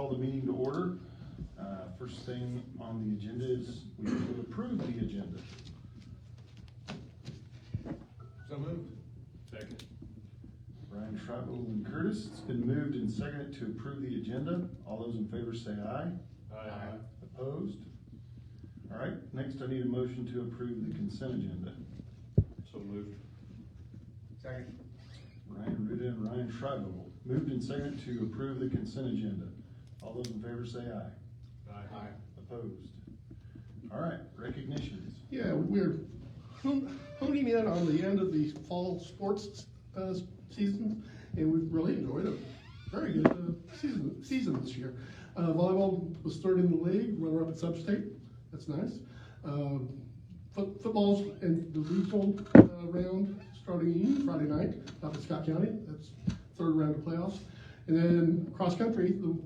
call the meeting to order. First thing on the agenda is we will approve the agenda. So moved. Second. Ryan Schreiber and Curtis, it's been moved and seconded to approve the agenda. All those in favor say aye. Aye. Opposed? All right, next I need a motion to approve the consent agenda. So moved. Second. Ryan Ruda and Ryan Schreiber moved and seconded to approve the consent agenda. All those in favor say aye. Aye. Opposed? All right, recognitions. Yeah, we're honing in on the end of the fall sports season, and we've really enjoyed a very good season this year. Volleyball was third in the league, runner-up at sub-state. That's nice. Football's in the regional round starting Friday night up in Scott County. That's third round of playoffs. And then cross country, the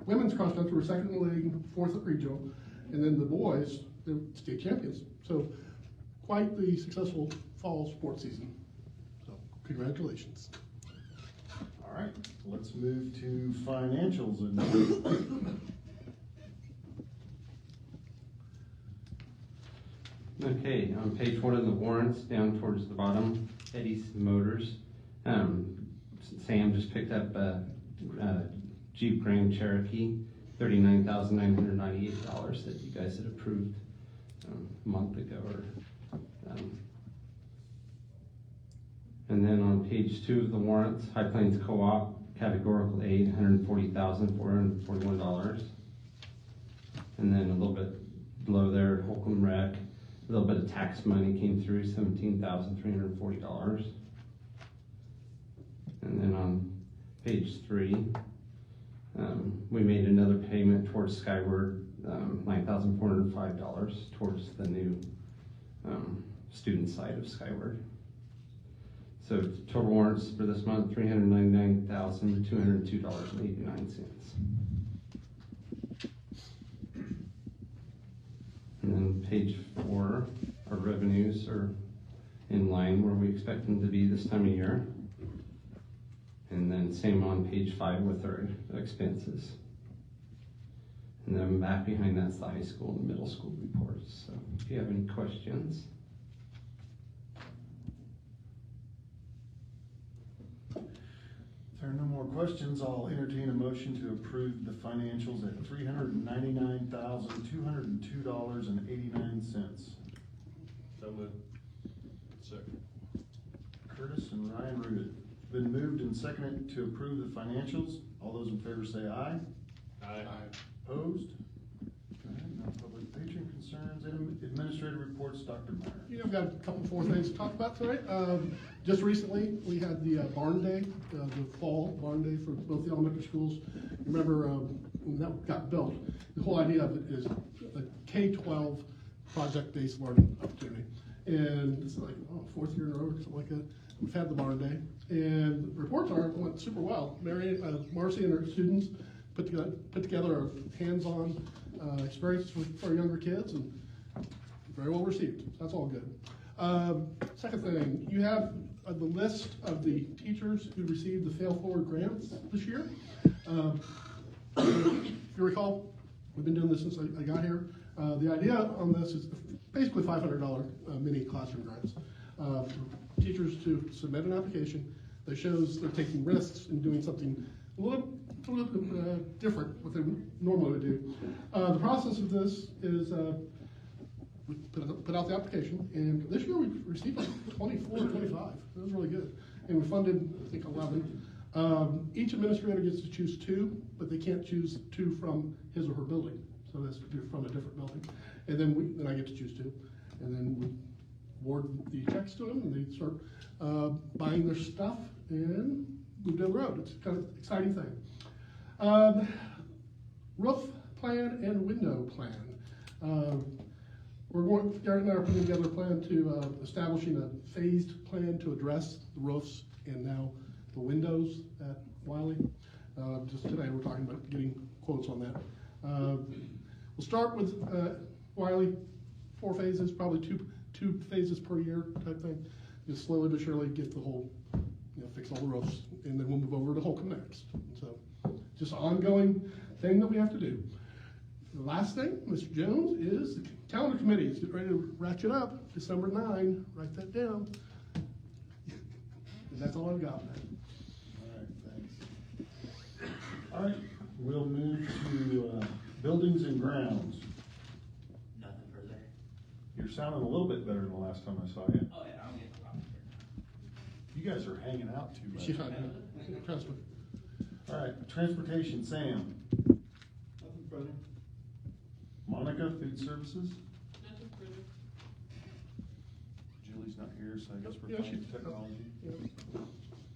women's cross country were second in the league, fourth at regional. And then the boys, they're state champions. So quite the successful fall sports season. So congratulations. All right, let's move to financials and Okay, on page one of the warrants, down towards the bottom, Eddie's Motors. Sam just picked up a Jeep Grand Cherokee, $39,998 that you guys had approved a month ago. And then on page two of the warrants, High Plains Co-op, categorical aid, $140,441. And then a little bit below there, Holcomb Rec. A little bit of tax money came through, $17,340. And then on page three, we made another payment towards Skyward, $9,405 towards the new student side of Skyward. So total warrants for this month, $399,202.89. And then page four, our revenues are in line where we expect them to be this time of year. And then same on page five with our expenses. And then back behind that's the high school and middle school reports. So if you have any questions. if there are no more questions, I'll entertain a motion to approve the financials at $399,202.89. So moved. Second. Curtis and Ryan Ruda. Been moved and seconded to approve the financials. All those in favor say aye. Aye. Opposed? Okay, no public patron concerns. Any administrative reports, Dr. Meyer? I've got a couple more things to talk about tonight. Just recently, we had the barn day, the fall barn day for both the elementary schools. Remember when that got built, the whole idea of it is a K-12 project-based learning opportunity. And it's like, fourth year in a row or something like that. We've had the barn day, and the reports went super well. Marcy and her students put together a hands-on experience for younger kids, and very well received. So that's all good. Second thing, you have the list of the teachers who received the Fail Forward grants this year. If you recall, we've been doing this since I got here. The idea on this is basically $500 mini classroom grants. Teachers to submit an application that shows they're taking risks and doing something a little different what they normally would do. The process of this is we put out the application, and this year we received like 24 or 25. That was really good. And we funded, I think, 11. Each administrator gets to choose 2, but they can't choose 2 from his or her building. So that's from a different building. And then I get to choose 2. And then we award the checks to them, and they start buying their stuff and move down the road. It's kind of an exciting thing. Roof plan and window plan. Garrett and I are putting together a plan to establishing a phased plan to address the roofs and now the windows at Wiley. Just today we're talking about getting quotes on that. We'll start with Wiley, 4 phases, probably two phases per year type thing. Just slowly but surely get the whole, fix all the roofs, and then we'll move over to Holcomb next. So just ongoing thing that we have to do. The last thing, Mr. Jones, is the calendar committee is getting ready to ratchet up, December 9, write that down. And that's all I've got. All right, thanks. All right, we'll move to buildings and grounds. Nothing further. You're sounding a little bit better than the last time I saw you. Oh, yeah, I'll get the problem. You guys are hanging out too She's much. not, trust me. All right, transportation, Sam. Nothing further. Monica, food services. Nothing further. Julie's not here, so I guess we're Yeah, playing she's- technology. Yeah.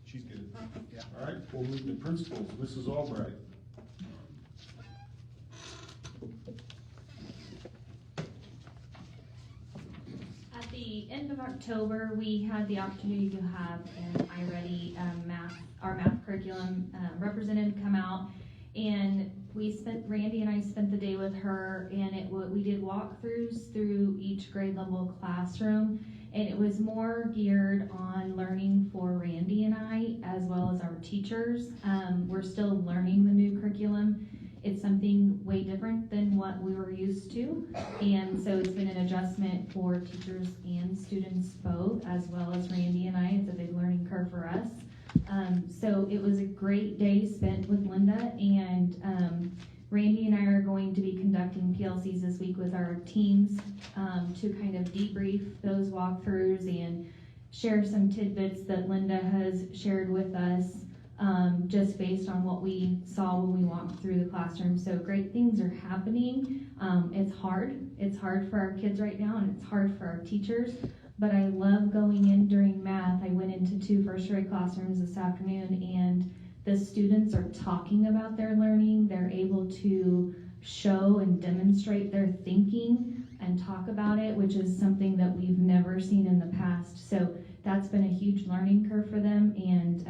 She's good. Yeah. All right, we'll move to principals. Mrs. Albright. At the end of October, we had the opportunity to have an iReady our math curriculum representative come out, and Randy and I spent the day with her, and we did walkthroughs through each grade level classroom, and it was more geared on learning for Randy and I, as well as our teachers. We're still learning the new curriculum. It's something way different than what we were used to, and so it's been an adjustment for teachers and students both, as well as Randy and I. It's a big learning curve for us. So it was a great day spent with Linda, and Randy and I are going to be conducting PLCs this week with our teams to kind of debrief those walkthroughs and share some tidbits that Linda has shared with us, just based on what we saw when we walked through the classroom. So great things are happening. It's hard for our kids right now, and it's hard for our teachers, but I love going in during math. I went into 2 first grade classrooms this afternoon, and the students are talking about their learning. They're able to show and demonstrate their thinking and talk about it, which is something that we've never seen in the past. So that's been a huge learning curve for them, and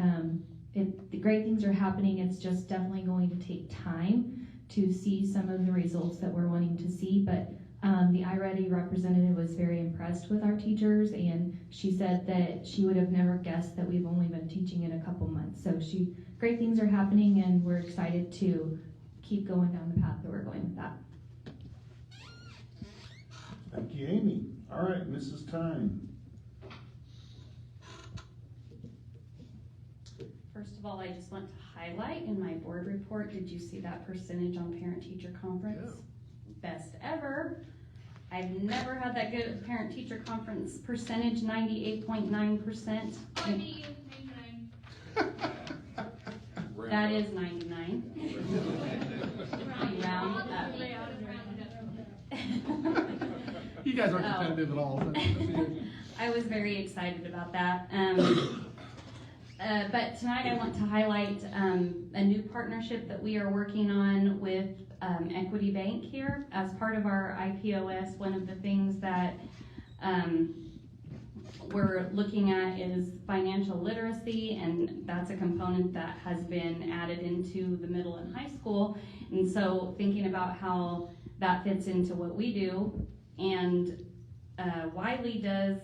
the great things are happening. It's just definitely going to take time to see some of the results that we're wanting to see, but the iReady representative was very impressed with our teachers, and she said that she would have never guessed that we've only been teaching it a couple months. So great things are happening, and we're excited to keep going down the path that we're going with that. Thank you, Amy. All right, Mrs. Tyne. First of all, I just want to highlight in my board report, did you see that percentage on parent-teacher conference? Best ever. I've never had that good of parent-teacher conference percentage, 98.9%. That is 99. Round up. You guys aren't competitive at all. I was very excited about that. But tonight I want to highlight a new partnership that we are working on with Equity Bank here. As part of our IPOS, one of the things that we're looking at is financial literacy, and that's a component that has been added into the middle and high school. And so thinking about how that fits into what we do, and Wiley does,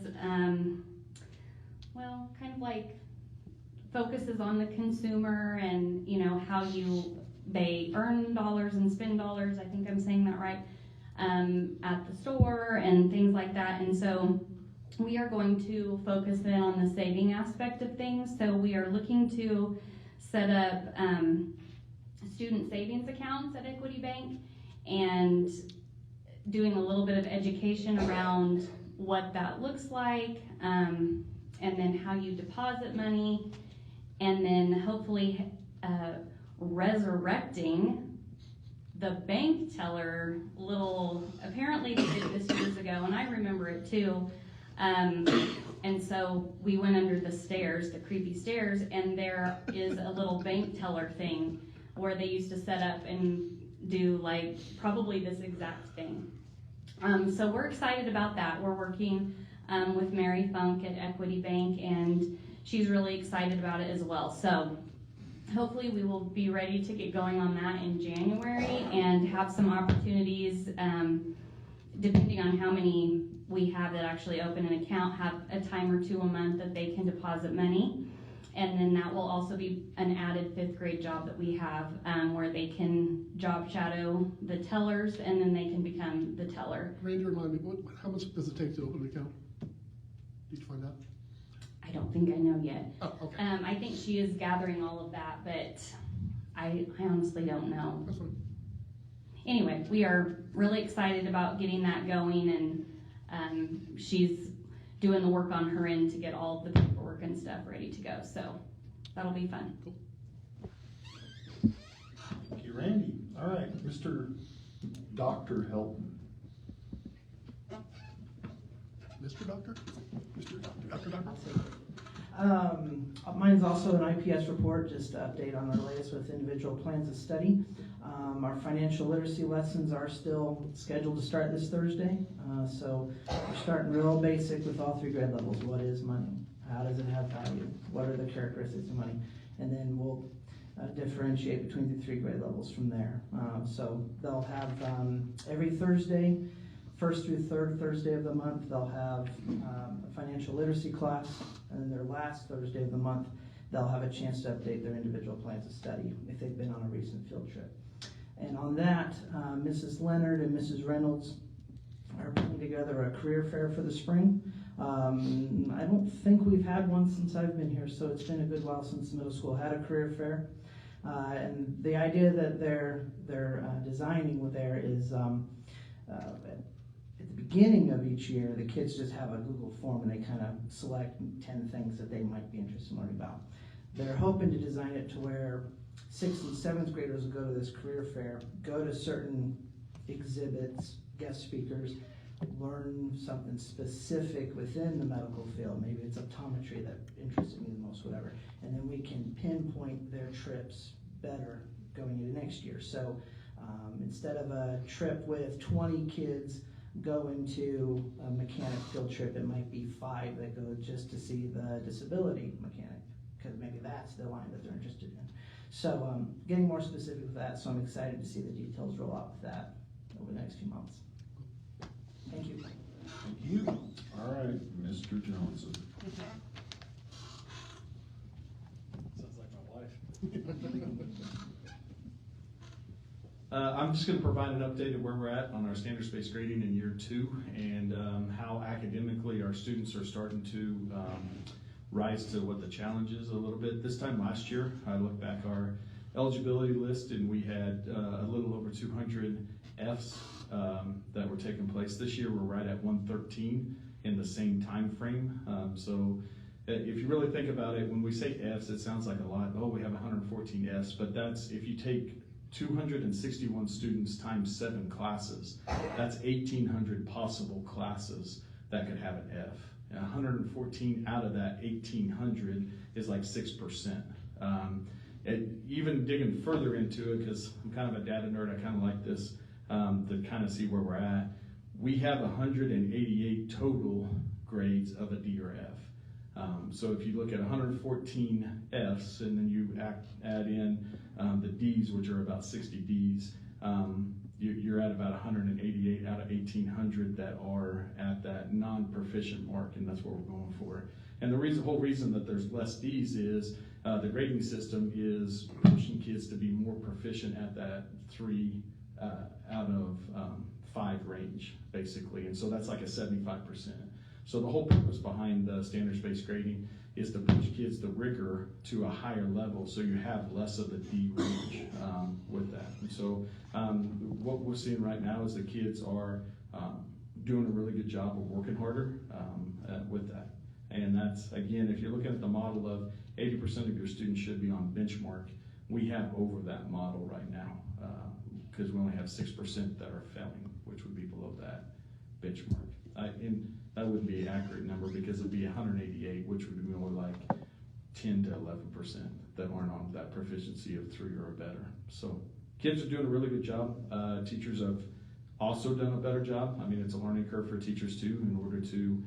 well, kind of like focuses on the consumer and, you know, how they earn dollars and spend dollars, I think I'm saying that right, at the store and things like that. And so we are going to focus then on the saving aspect of things. So we are looking to set up student savings accounts at Equity Bank and doing a little bit of education around what that looks like, and then how you deposit money, and then hopefully resurrecting the bank teller apparently they did this years ago, and I remember it too. And so we went under the stairs, the creepy stairs, and there is a little bank teller thing where they used to set up and do like probably this exact thing. So we're excited about that. We're working with Mary Funk at Equity Bank, and she's really excited about it as well. So hopefully we will be ready to get going on that in January and have some opportunities, depending on how many we have that actually open an account, have a time or two a month that they can deposit money. And then that will also be an added 5th grade job that we have, where they can job shadow the tellers, and then they can become the teller. Randy, remind me, how much does it take to open an account? Did you find out? I don't think I know yet. Oh, okay, I think she is gathering all of that, but I honestly don't know. that's fine. Anyway, we are really excited about getting that going, and she's doing the work on her end to get all the paperwork and stuff ready to go, so that'll be fun. Thank you, Randy. All right, Mr. Dr. Helton. Mr. Doctor? Mr. Doctor? Mine's also an IPS report, just to update on our latest with individual plans of study. Our financial literacy lessons are still scheduled to start this Thursday. So we're starting real basic with all 3 grade levels. What is money? How does it have value? What are the characteristics of money? And then we'll differentiate between the 3 grade levels from there. So they'll have every Thursday, 1st through 3rd Thursday of the month, they'll have a financial literacy class, and then their last Thursday of the month, they'll have a chance to update their individual plans of study if they've been on a recent field trip. And on that, Mrs. Leonard and Mrs. Reynolds are putting together a career fair for the spring. I don't think we've had one since I've been here, so it's been a good while since the middle school had a career fair. And the idea that they're designing with there is at the beginning of each year, the kids just have a Google form and they kind of select 10 things that they might be interested in learning about. They're hoping to design it to where 6th and 7th graders will go to this career fair, go to certain exhibits, guest speakers, learn something specific within the medical field. Maybe it's optometry that interested me the most, whatever. And then we can pinpoint their trips better going into next year. So instead of a trip with 20 kids going to a mechanic field trip, it might be 5 that go just to see the disability mechanic, because maybe that's the line that they're interested in. So getting more specific with that, so I'm excited to see the details roll out with that over the next few months. Thank you. Thank you. All right, Mr. Johnson. Sounds like my wife. I'm just going to provide an update of where we're at on our standards-based grading in year 2 and how academically our students are starting to rise to what the challenge is a little bit. This time last year, I looked back our eligibility list and we had a little over 200 Fs that were taking place. This year, we're right at 113 in the same time frame. So if you really think about it, when we say Fs, it sounds like a lot. Oh, we have 114 Fs, but that's if you take 261 students times 7 classes, that's 1,800 possible classes that could have an F. And 114 out of that 1,800 is like 6%. Even digging further into it, because I'm kind of a data nerd, I kind of like this to kind of see where we're at. We have 188 total grades of a D or F. So if you look at 114 Fs and then you add in the Ds, which are about 60 Ds, you're at about 188 out of 1,800 that are at that non-proficient mark, and that's what we're going for. And the whole reason that there's less Ds is the grading system is pushing kids to be more proficient at that 3 out of 5 range, basically. And so that's like a 75%. So the whole purpose behind the standards-based grading is to push kids the rigor to a higher level so you have less of the D range with that. And so what we're seeing right now is the kids are doing a really good job of working harder with that. And that's, again, if you're looking at the model of 80% of your students should be on benchmark, we have over that model right now because we only have 6% that are failing, which would be below that benchmark. And that wouldn't be an accurate number because it'd be 188, which would be more like 10 to 11% that aren't on that proficiency of 3 or better. So kids are doing a really good job. Teachers have also done a better job. I mean, it's a learning curve for teachers too in order to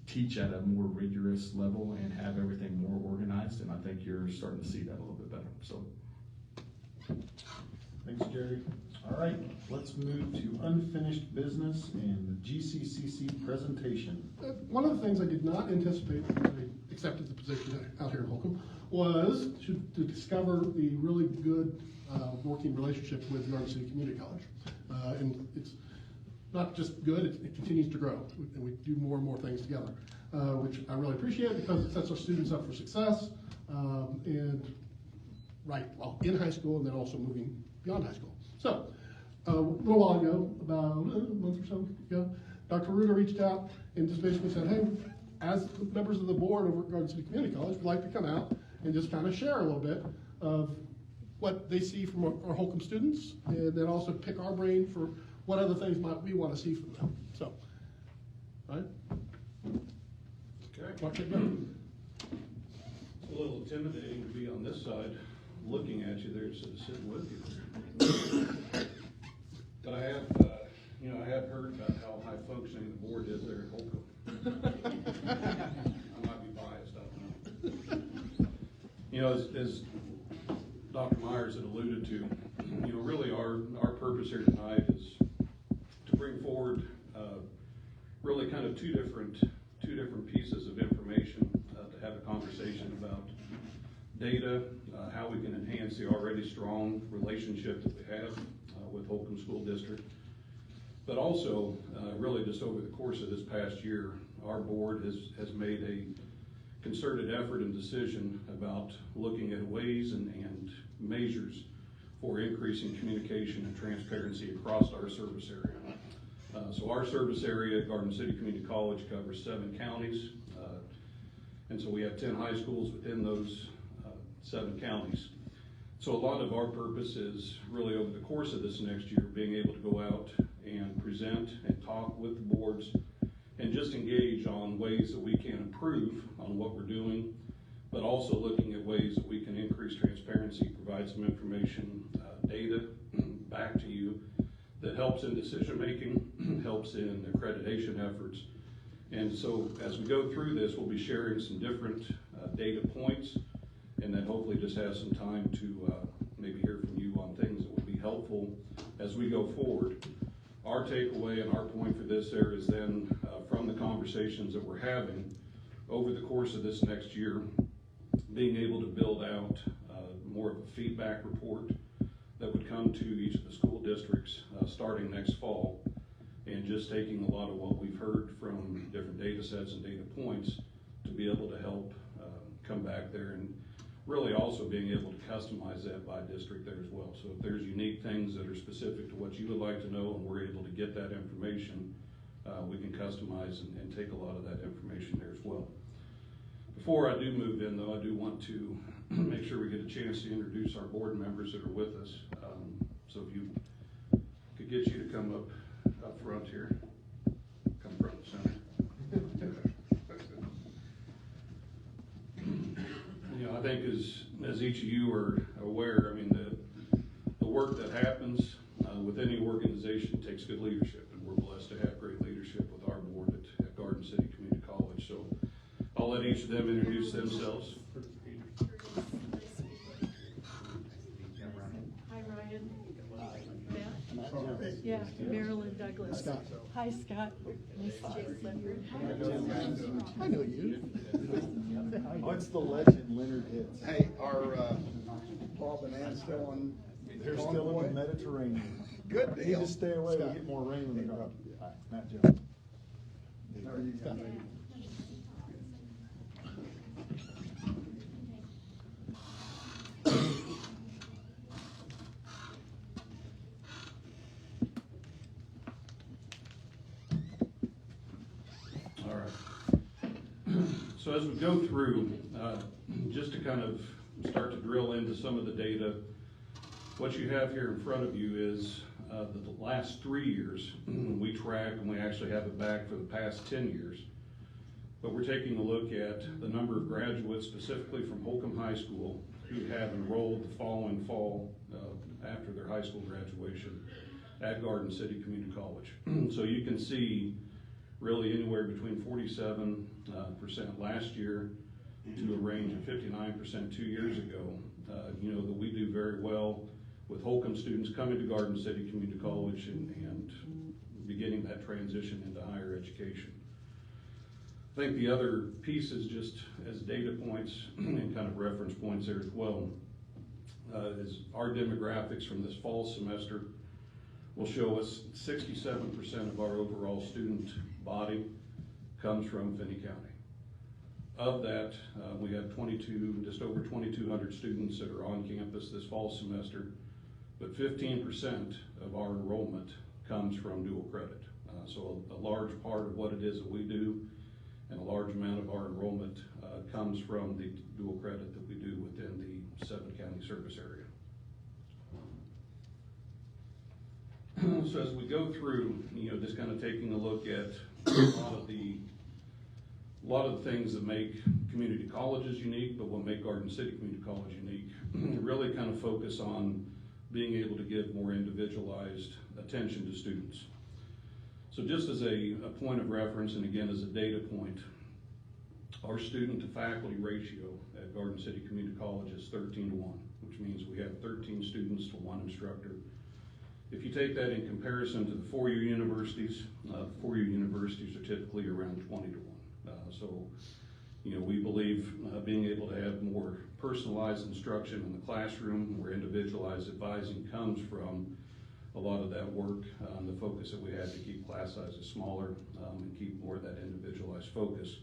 teach at a more rigorous level and have everything more organized. And I think you're starting to see that a little bit better. So. Thanks, Jerry. All right, let's move to unfinished business and the GCCC presentation. One of the things I did not anticipate when I accepted the position out here in Holcomb was to discover the really good working relationship with Garden City Community College. And it's not just good, it continues to grow, and we do more and more things together, which I really appreciate because it sets our students up for success, and in high school and then also moving beyond high school. So, a little while ago, about a month or so ago, Dr. Ruder reached out and just basically said, hey, as members of the board over at Garden City Community College, we'd like to come out and just kind of share a little bit of what they see from our Holcomb students, and then also pick our brain for what other things might we want to see from them. So, right? Okay. Watch it go. It's a little intimidating to be on this side, looking at you there instead of sitting with you. But I have, I have heard about how high functioning the board is there at Holcomb. I might be biased, I don't know. You know, as Dr. Myers had alluded to, really our purpose here tonight is to bring forward really kind of two different pieces of information to have a conversation about data, how we can enhance the already strong relationship that we have with Holcomb School District. But also, really just over the course of this past year, our board has made a concerted effort and decision about looking at ways and measures for increasing communication and transparency across our service area. So our service area at Garden City Community College covers 7 counties, and so we have 10 high schools within those 7 counties. So a lot of our purpose is really over the course of this next year being able to go out and present and talk with the boards and just engage on ways that we can improve on what we're doing, but also looking at ways that we can increase transparency, provide some information, data back to you that helps in decision making, helps in accreditation efforts. And so as we go through this, we'll be sharing some different data points, and then hopefully just have some time to maybe hear from you on things that will be helpful as we go forward. Our takeaway and our point for this there is then from the conversations that we're having over the course of this next year, being able to build out more of a feedback report that would come to each of the school districts starting next fall, and just taking a lot of what we've heard from different data sets and data points to be able to help come back there, and really also being able to customize that by district there as well. So if there's unique things that are specific to what you would like to know and we're able to get that information, we can customize and take a lot of that information there as well. Before I do move in though, I do want to make sure we get a chance to introduce our board members that are with us. So if you could get you to come up front here, come front and center. I think as each of you are aware, I mean, the work that happens with any organization takes good leadership, and we're blessed to have great leadership with our board at Garden City Community College. So I'll let each of them introduce themselves. Hi, Ryan. Beth? Yeah, Marilyn Douglas. Scott. Hi, Scott. Nice to meet you. I know you. What's the legend Leonard hits? Hey, are Bob and Ann still on? They're still in the Mediterranean. Good Need deal. to stay away, we Scott. get more rain when they drop. Hi, Matt Jones. How are you guys? All right. So as we go through, just to kind of start to drill into some of the data, what you have here in front of you is the last 3 years we track, and we actually have it back for the past 10 years. But we're taking a look at the number of graduates specifically from Holcomb High School who have enrolled the following fall after their high school graduation at Garden City Community College. So you can see really anywhere between 47% last year to a range of 59% 2 years ago. That we do very well with Holcomb students coming to Garden City Community College and beginning that transition into higher education. I think the other piece is just as data points and kind of reference points there as well, is our demographics from this fall semester will show us 67% of our overall student body comes from Finney County. Of that, we have just over 2,200 students that are on campus this fall semester, but 15% of our enrollment comes from dual credit. So a large part of what it is that we do and a large amount of our enrollment comes from the dual credit that we do within the 7-county service area. So as we go through, just kind of taking a look at a lot of the things that make community colleges unique, but what make Garden City Community College unique, really kind of focus on being able to give more individualized attention to students. So just as a point of reference, and again as a data point, our student to faculty ratio at Garden City Community College is 13-to-1, which means we have 13 students to 1 instructor. If you take that in comparison to the four-year universities are typically around 20-to-1. So, we believe being able to have more personalized instruction in the classroom, where individualized advising comes from a lot of that work, the focus that we had to keep class sizes smaller and keep more of that individualized focus.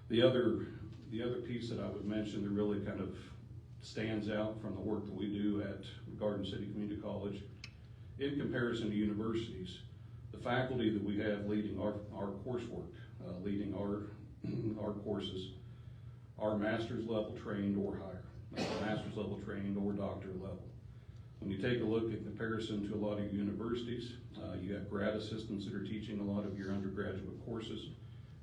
The other piece that I would mention that really kind of stands out from the work that we do at Garden City Community College in comparison to universities, the faculty that we have leading our coursework, leading our courses, are master's level trained or higher, master's level trained or doctorate level. When you take a look in comparison to a lot of universities, you have grad assistants that are teaching a lot of your undergraduate courses.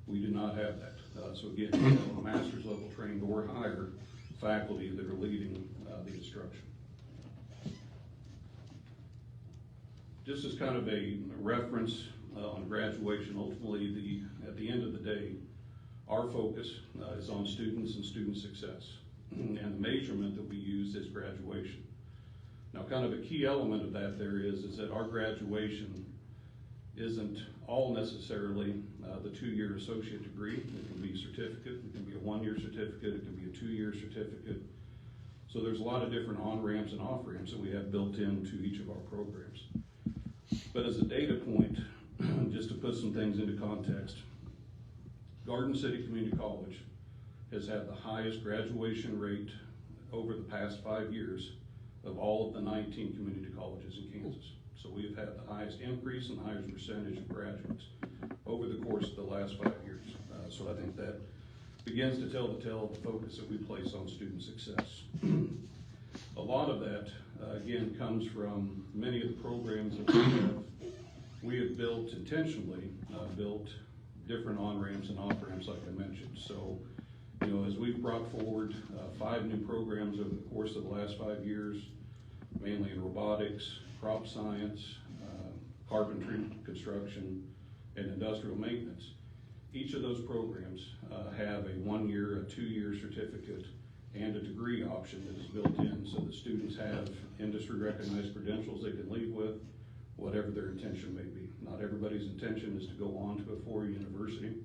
We do not have that. So again, you have a master's level trained or higher faculty that are leading the instruction. Just as kind of a reference on graduation, ultimately at the end of the day, our focus is on students and student success. And the measurement that we use is graduation. Now, kind of a key element of that there is that our graduation isn't all necessarily the 2-year associate degree. It can be a certificate, it can be a 1-year certificate, it can be a 2-year certificate. So there's a lot of different on-ramps and off-ramps that we have built into each of our programs. But as a data point, just to put some things into context, Garden City Community College has had the highest graduation rate over the past 5 years of all of the 19 community colleges in Kansas. So we've had the highest increase and the highest percentage of graduates over the course of the last 5 years. So I think that begins to tell the tale of the focus that we place on student success. A lot of that, again, comes from many of the programs that we have built intentionally, built different on-ramps and off-ramps like I mentioned. So, as we've brought forward 5 new programs over the course of the last 5 years, mainly in robotics, crop science, carpentry, construction, and industrial maintenance. Each of those programs have a 1-year, a 2-year certificate, and a degree option that is built in so that students have industry recognized credentials they can leave with, whatever their intention may be. Not everybody's intention is to go on to a 4-year university,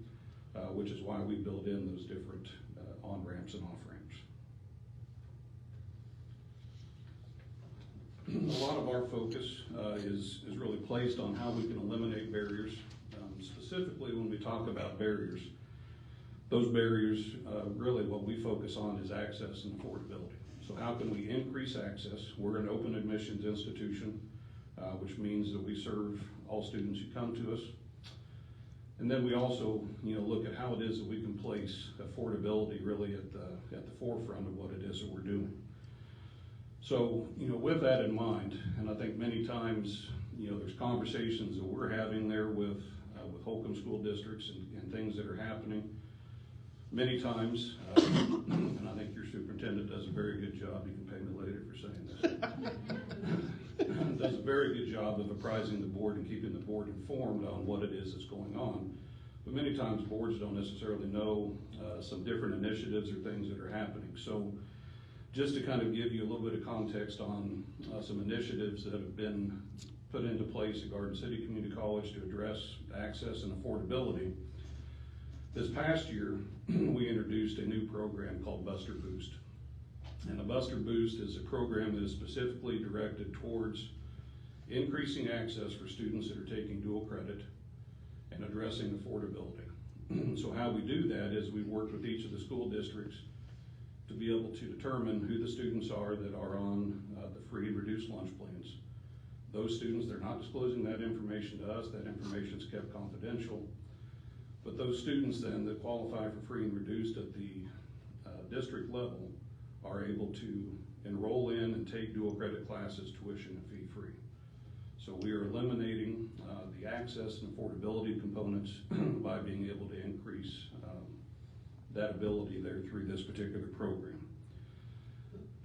which is why we build in those different on-ramps and off-ramps. A lot of our focus is really placed on how we can eliminate barriers. Specifically, when we talk about barriers, those barriers, really what we focus on is access and affordability. So how can we increase access? We're an open admissions institution, which means that we serve all students who come to us. And then we also, look at how it is that we can place affordability really at the forefront of what it is that we're doing. So, with that in mind, and I think many times, there's conversations that we're having there with Holcomb school districts and things that are happening. Many times, and I think your superintendent does a very good job, you can pay me later for saying this, does a very good job of apprising the board and keeping the board informed on what it is that's going on. But many times boards don't necessarily know some different initiatives or things that are happening. So Just to kind of give you a little bit of context on some initiatives that have been put into place at Garden City Community College to address access and affordability. This past year, we introduced a new program called Buster Boost. And the Buster Boost is a program that is specifically directed towards increasing access for students that are taking dual credit and addressing affordability. So how we do that is we work with each of the school districts to be able to determine who the students are that are on the free and reduced lunch plans. Those students, they're not disclosing that information to us, that information is kept confidential. But those students then that qualify for free and reduced at the district level are able to enroll in and take dual credit classes tuition and fee free. So we are eliminating the access and affordability components by being able to increase that ability there through this particular program.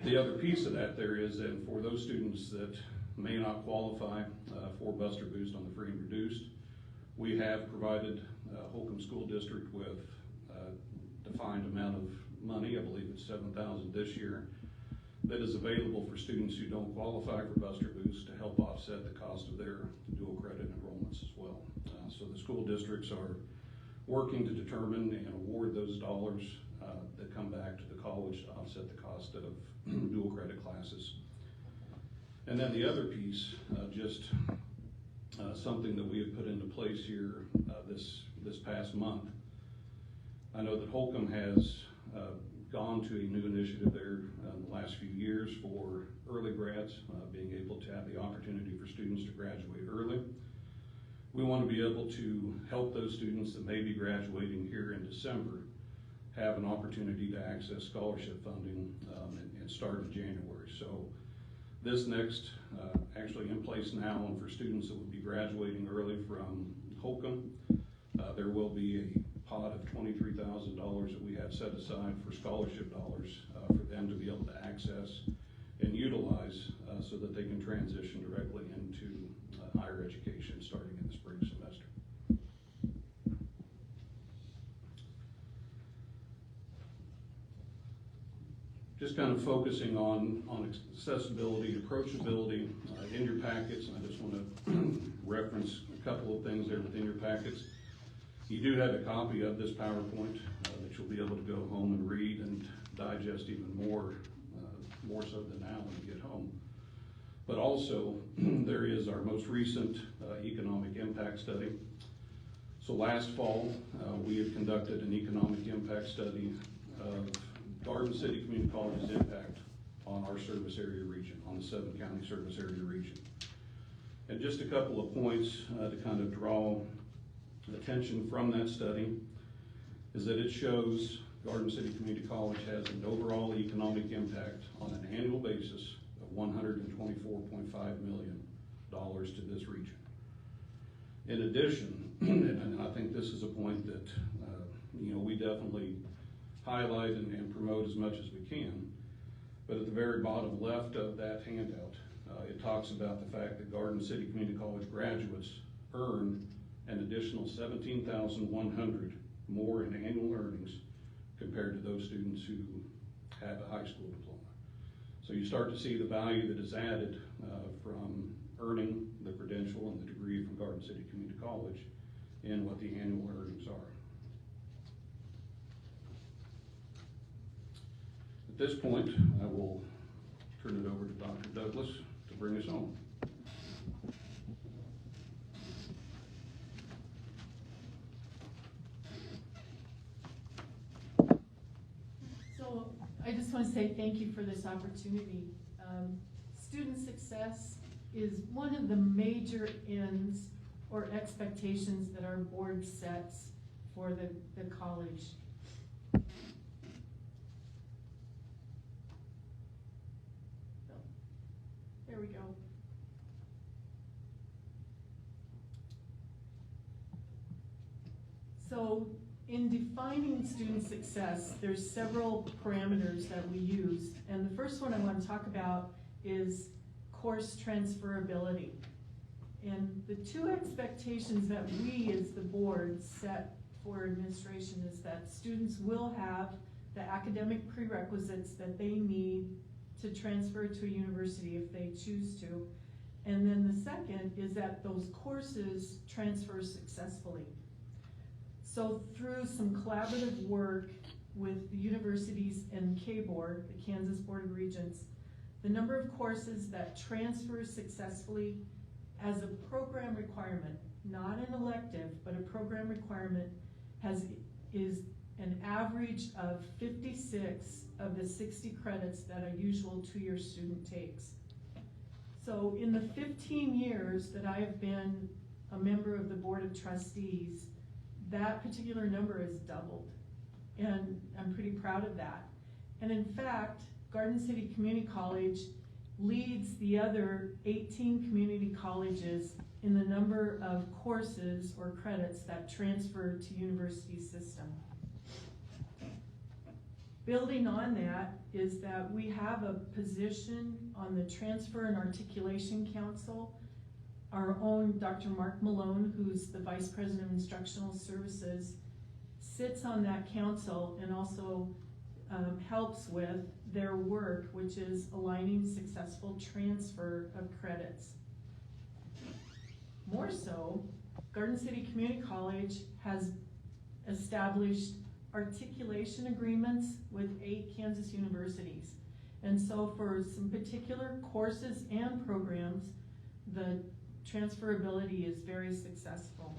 The other piece of that there is that for those students that may not qualify for Buster Boost on the free and reduced, we have provided Holcomb School District with a defined amount of money, I believe it's $7,000 this year, that is available for students who don't qualify for Buster Boost to help offset the cost of their dual credit enrollments as well. So the school districts are working to determine and award those dollars that come back to the college to offset the cost of dual credit classes. And then the other piece, something that we have put into place here this past month. I know that Holcomb has gone to a new initiative there in the last few years for early grads, being able to have the opportunity for students to graduate early. We want to be able to help those students that may be graduating here in December have an opportunity to access scholarship funding and start in January. So this next, actually in place now, and for students that would be graduating early from Holcomb, there will be a pot of $23,000 that we have set aside for scholarship dollars for them to be able to access and utilize so that they can transition directly into higher education starting in the spring semester. Just kind of focusing on accessibility, approachability in your packets, and I just want to reference a couple of things there within your packets. You do have a copy of this PowerPoint that you'll be able to go home and read and digest even more so than now when you get home. But also, there is our most recent economic impact study. So last fall, we had conducted an economic impact study of Garden City Community College's impact on our service area region, on the 7-county service area region. And just a couple of points to kind of draw attention from that study is that it shows Garden City Community College has an overall economic impact on an annual basis of $124.5 million to this region. In addition, and I think this is a point that we definitely highlight and promote as much as we can, but at the very bottom left of that handout, it talks about the fact that Garden City Community College graduates earn an additional $17,100 more in annual earnings compared to those students who have a high school diploma. So you start to see the value that is added from earning the credential and the degree from Garden City Community College in what the annual earnings are. At this point, I will turn it over to Dr. Douglas to bring us home. So I just want to say thank you for this opportunity. Student success is one of the major ends or expectations that our board sets for the college. So, there we go. So in defining student success, there's several parameters that we use. And the first one I want to talk about is course transferability. And the two expectations that we as the board set for administration is that students will have the academic prerequisites that they need to transfer to a university if they choose to. And then the second is that those courses transfer successfully. So through some collaborative work with the universities and KBOR, the Kansas Board of Regents, the number of courses that transfer successfully as a program requirement, not an elective, but a program requirement, is an average of 56 of the 60 credits that a usual 2-year student takes. So in the 15 years that I have been a member of the Board of Trustees, that particular number has doubled. And I'm pretty proud of that. And in fact, Garden City Community College leads the other 18 community colleges in the number of courses or credits that transfer to university system. Building on that is that we have a position on the Transfer and Articulation Council. Our own Dr. Mark Malone, who's the Vice President of Instructional Services, sits on that council and also helps with their work, which is aligning successful transfer of credits. More so, Garden City Community College has established articulation agreements with 8 Kansas universities. And so for some particular courses and programs, the transferability is very successful.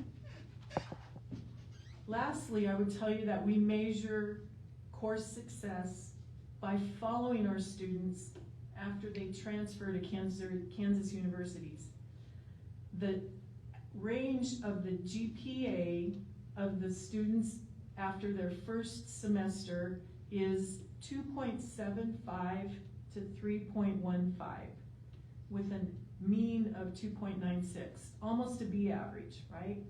Lastly, I would tell you that we measure course success by following our students after they transfer to Kansas universities. The range of the GPA of the students after their first semester is 2.75 to 3.15 with a mean of 2.96, almost a B average, right?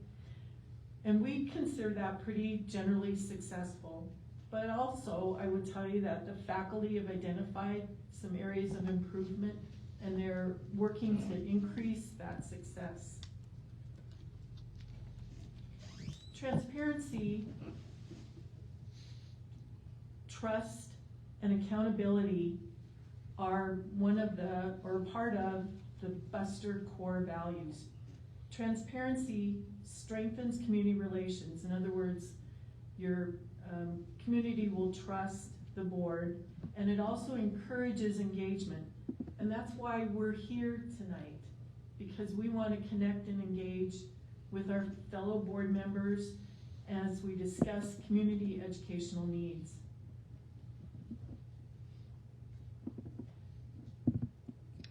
And we consider that pretty generally successful. But also, I would tell you that the faculty have identified some areas of improvement and they're working to increase that success. Transparency, trust, and accountability are part of the Buster core values. Transparency strengthens community relations. In other words, your community will trust the board, and it also encourages engagement. And that's why we're here tonight, because we want to connect and engage with our fellow board members as we discuss community educational needs.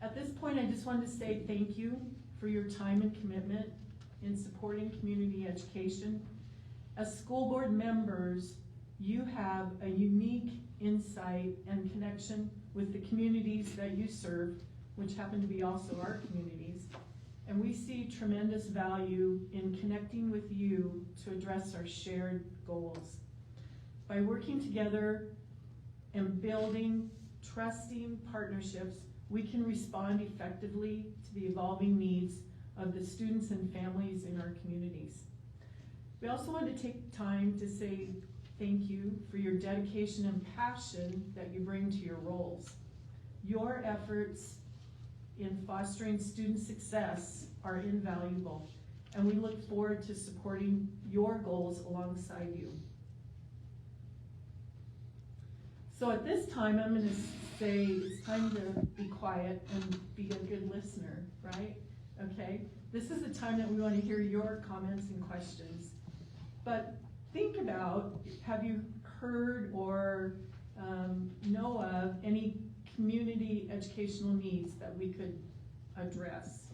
At this point, I just wanted to say thank you for your time and commitment in supporting community education. As school board members, you have a unique insight and connection with the communities that you serve, which happen to be also our communities. And we see tremendous value in connecting with you to address our shared goals. By working together and building trusting partnerships, we can respond effectively to the evolving needs of the students and families in our communities. We also want to take time to say thank you for your dedication and passion that you bring to your roles. Your efforts in fostering student success are invaluable, and we look forward to supporting your goals alongside you. So at this time, I'm going to say it's time to be quiet and be a good listener, right? Okay? This is the time that we want to hear your comments and questions. But think about, have you heard or know of any community educational needs that we could address?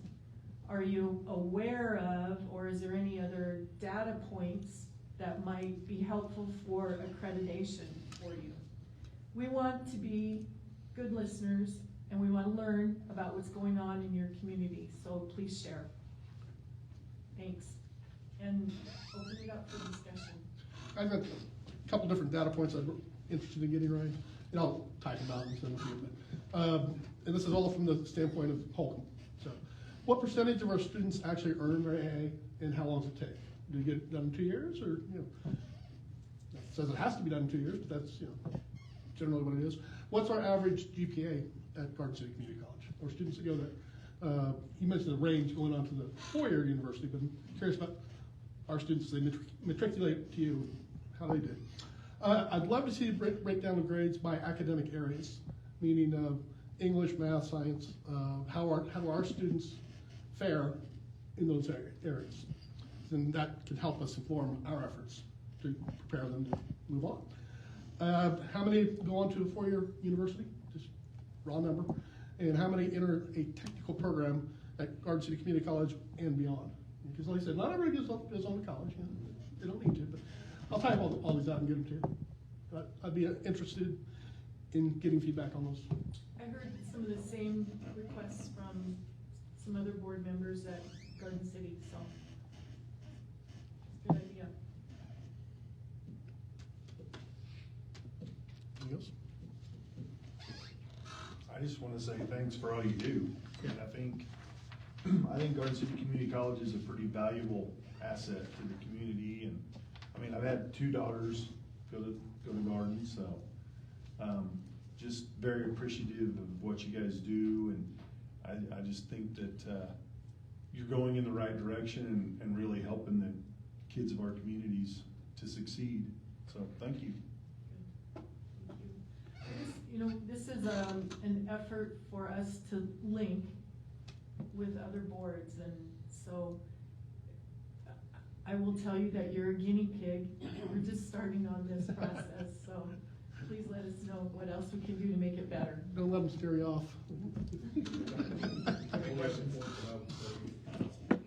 Are you aware of, or is there any other data points that might be helpful for accreditation for you? We want to be good listeners, and we want to learn about what's going on in your community, so please share. Thanks. And open it up for discussion. I've got a couple different data points I'm interested in getting, Ryan, and I'll type them out and send them to you. And this is all from the standpoint of Holcomb. So, what percentage of our students actually earn their AA, and how long does it take? Do you get it done in 2 years, or it says it has to be done in 2 years, but that's generally what it is. What's our average GPA at Garden City Community College, or students that go there? You mentioned the range going on to the four-year university, but I'm curious about our students as they matriculate to you, how they did. I'd love to see you break down the grades by academic areas, meaning English, math, science. How do our students fare in those areas? And that can help us inform our efforts to prepare them to move on. How many go on to a four-year university? Just raw number. And how many enter a technical program at Garden City Community College and beyond? Because like I said, not everybody goes on to college. They don't need to, but I'll type all these out and get them to you. But I'd be interested in getting feedback on those. I heard some of the same requests from some other board members at Garden City, so. Good idea. Anything else? I just want to say thanks for all you do. And I think Garden City Community College is a pretty valuable asset to the community. And I mean, I've had two daughters go to Garden, so just very appreciative of what you guys do. And I just think that you're going in the right direction and really helping the kids of our communities to succeed. So thank you. This is an effort for us to link with other boards, and so I will tell you that you're a guinea pig. We're just starting on this process, so please let us know what else we can do to make it better. Don't let them scare you off. Any questions about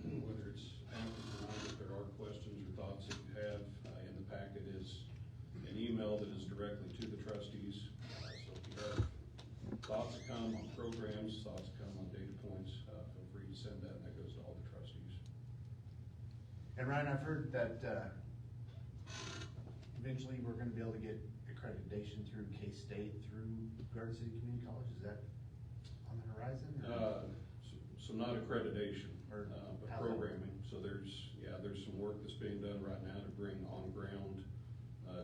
whether it's active or not, if there are questions or thoughts that you have, in the packet is an email that is directly to the trustees. So if you have thoughts that come on programs, thoughts that come on data points, feel free to send that, and that goes to all the trustees. And Ryan, I've heard that eventually we're gonna be able to get accreditation through K-State through Garden City Community College. Is that on the horizon? So not accreditation, but how- programming. So there's some work that's being done right now to bring on-ground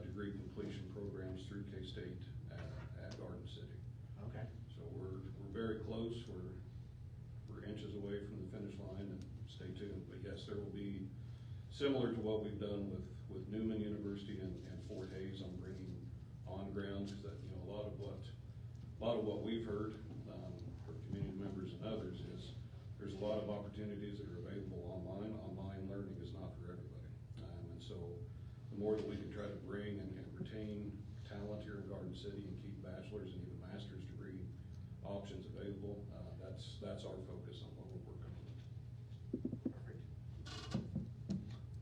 degree completion programs through K-State at Garden City. Okay. So we're very close. We're inches away from the finish line, and stay tuned. But yes, there will be, similar to what we've done with Newman University and Fort Hays on bringing on-ground, because that, a lot of what we've heard from community members and others is there's a lot of opportunities that are available online. Online learning is not for everybody. And so the more that we can try to bring and retain talent here in Garden City and keep bachelor's and even master's degree options available, that's our focus on what we're working on. Perfect.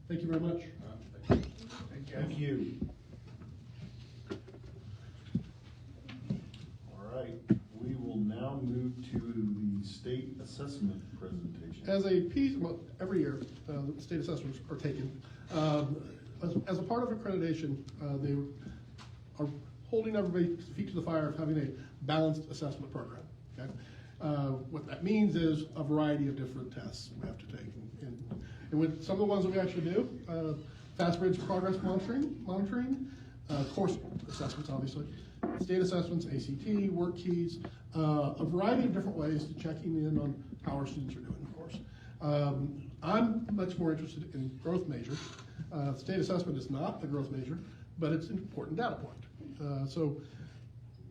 Thank you very much. Thank you. Thank you. All right, we will now move to the state assessment presentation. As a piece, well, every year, the state assessments are taken. As a part of accreditation, they are holding everybody's feet to the fire of having a balanced assessment program, okay? What that means is a variety of different tests we have to take. And with some of the ones that we actually do, Fast Bridge progress monitoring, course assessments, obviously, state assessments, ACT, work keys, a variety of different ways to checking in on how our students are doing, of course. I'm much more interested in growth measures. State assessment is not a growth measure, but it's an important data point. So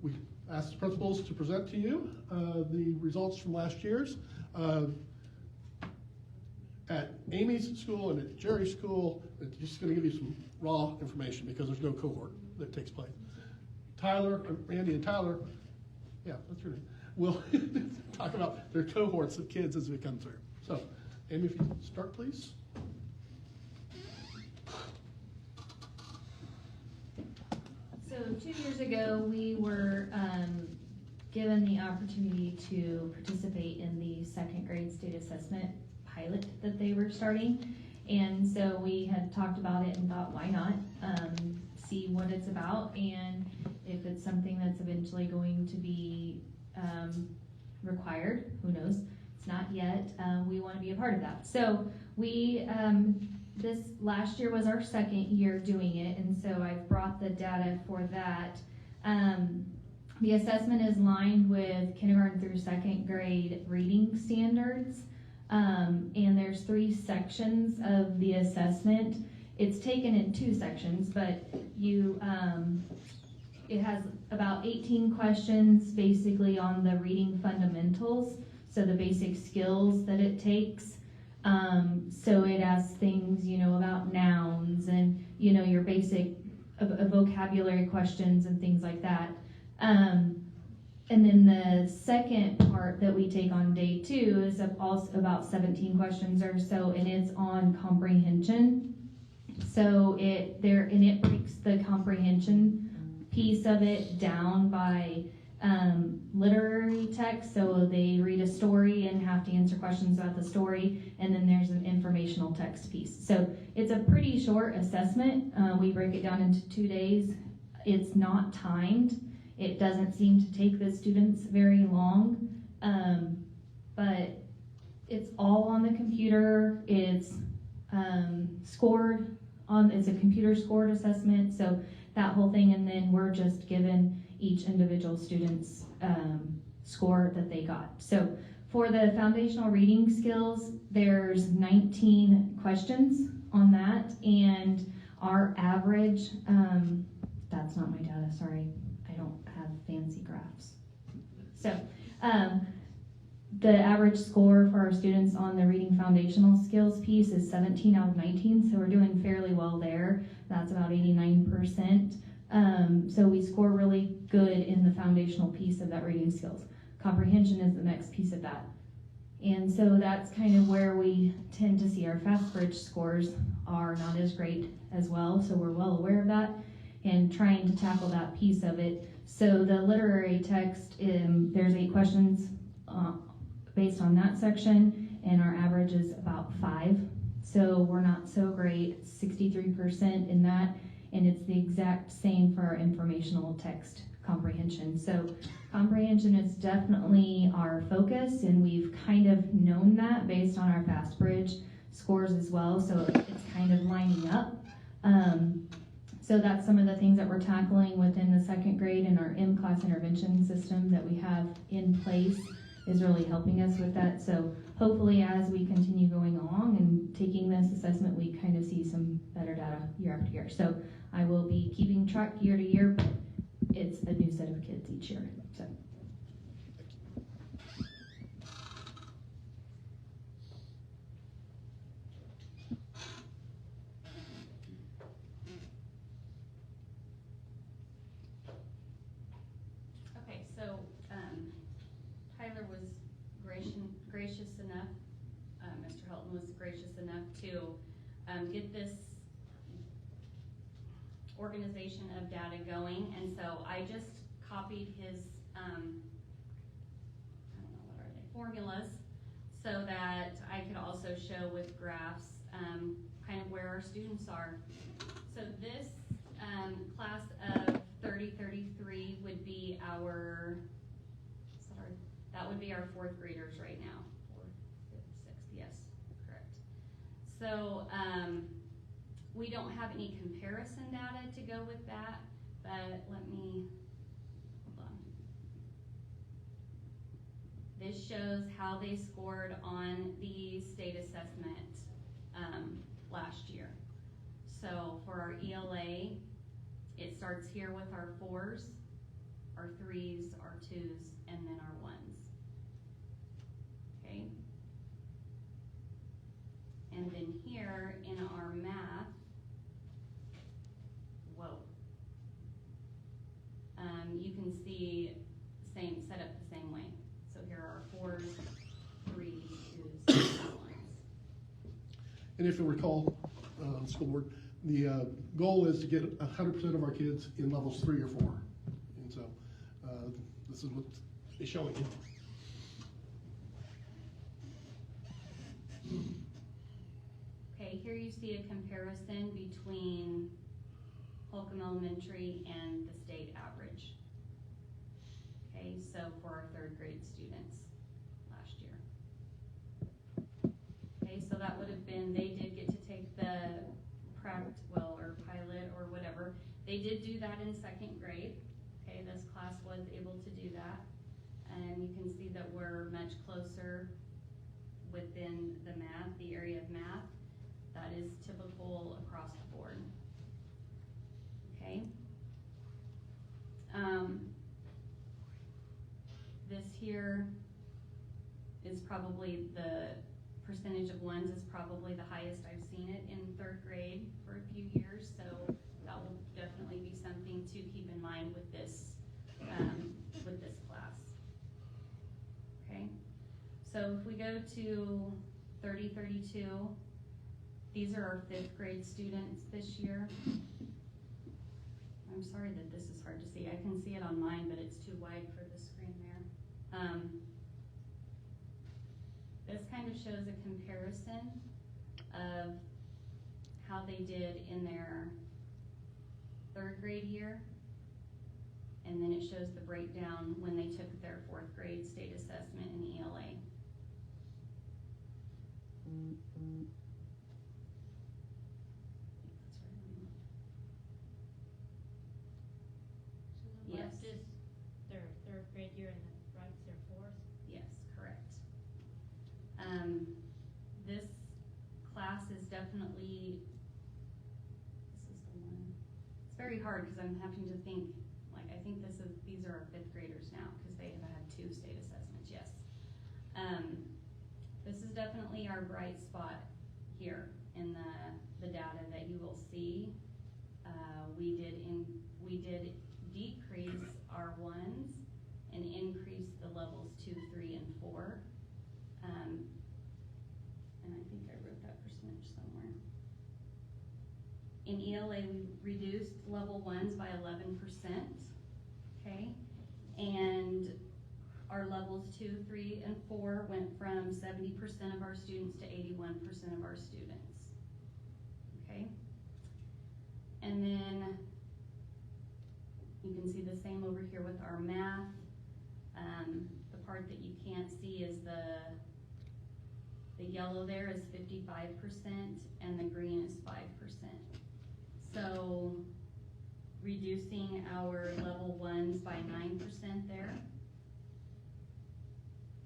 we asked the principals to present to you the results from last year's. At Amy's school and at Jerry's school, it's just going to give you some raw information because there's no cohort that takes place. Randy and Tyler, yeah, that's your name, will talk about their cohorts of kids as we come through. So, Amy, if you start, please. So 2 years ago, we were given the opportunity to participate in the second grade state assessment pilot that they were starting. And so we had talked about it and thought, why not see what it's about, and if it's something that's eventually going to be required, who knows? It's not yet. We want to be a part of that. So we, this last year was our second year doing it, and so I've brought the data for that The assessment is lined with kindergarten through second grade reading standards. And there's 3 sections of the assessment. It's taken in 2 sections, but it has about 18 questions basically on the reading fundamentals, so the basic skills that it takes. So it asks things, about nouns and, your basic vocabulary questions and things like that. And then the second part that we take on day 2 is also about 17 questions or so, and it's on comprehension. So it breaks the comprehension piece of it down by literary text. So they read a story and have to answer questions about the story, and then there's an informational text piece. So it's a pretty short assessment. We break it down into 2 days. It's not timed. It doesn't seem to take the students very long, but it's all on the computer. It's scored on, it's a computer scored assessment, so that whole thing, and then we're just given each individual student's score that they got. So for the foundational reading skills, there's 19 questions on that, and our average, that's not my data, sorry. I don't have fancy graphs. So, the average score for our students on the reading foundational skills piece is 17 out of 19, so we're doing fairly well there. That's about 89%. So we score really good in the foundational piece of that reading skills. Comprehension is the next piece of that. And so that's kind of where we tend to see our FastBridge scores are not as great as well, so we're well aware of that and trying to tackle that piece of it. So the literary text, there's 8 questions based on that section, and our average is about 5. So we're not so great, 63% in that, and it's the exact same for our informational text comprehension. So comprehension is definitely our focus, and we've kind of known that based on our FastBridge scores as well, so it's kind of lining up. So that's some of the things that we're tackling within the second grade, and our in-class intervention system that we have in place is really helping us with that. So hopefully as we continue going along and taking this assessment, we kind of see some better data year after year. So I will be keeping track year to year, but it's a new set of kids each year. So. Okay, so Tyler was gracious enough, Mr. Helton was gracious enough to get this organization of data going, and so I just copied his, I don't know, what are they, formulas, so that I could also show with graphs kind of where our students are. So this class of 3033 would be that would be our 4th graders right now. 4th, 5th, 6th, yes, correct. So we don't have any comparison data to go with that, but let me, hold on. This shows how they scored on the state assessment last year. So for our ELA, it starts here with our 4s, our 3s, our 2s, and then our 1s. Okay? And then here in our math, you can see set up the same way. So here are 4s, 3s, 2s, and 1s. And if you recall, school board, the goal is to get 100% of our kids in levels 3 or 4. And so this is what it's showing you. Okay, here you see a comparison between Holcomb Elementary and the state average. Okay, so for our 3rd grade students last year. Okay, so that would have been, they did get to take the pilot or whatever. They did do that in 2nd grade. Okay, okay, this class was able to do that. And you can see that we're much closer within the math, the area of math. That is typical across the board. Okay. This here is probably the percentage of ones is probably the highest I've seen it in third grade for a few years, so that will definitely be something to keep in mind with this class. Okay, so if we go to 3032, these are our 5th grade students this year. I'm sorry that this is hard to see. I can see it on mine, but it's too wide for the screen there. This kind of shows a comparison of how they did in their 3rd grade year, and then it shows the breakdown when they took their 4th grade state assessment in ELA. So the left is their 3rd grade year and the right's their 4th? Yes, correct. This class is definitely, this is the one. It's very hard because I'm having to think, like, I think these are our 5th graders now because they have had 2 state assessments, yes. This is definitely our bright spot here in the data that you will see. We did decrease our ones and increase the levels 2, 3, and 4. And I think I wrote that percentage somewhere. In ELA, we reduced level 1s by 11%, okay? And our levels 2, 3, and 4 went from 70% of our students to 81% of our students, okay? And then you can see the same over here with our math. The part that you can't see is the yellow there is 55% and the green is 5%. So reducing our level 1s by 9% there.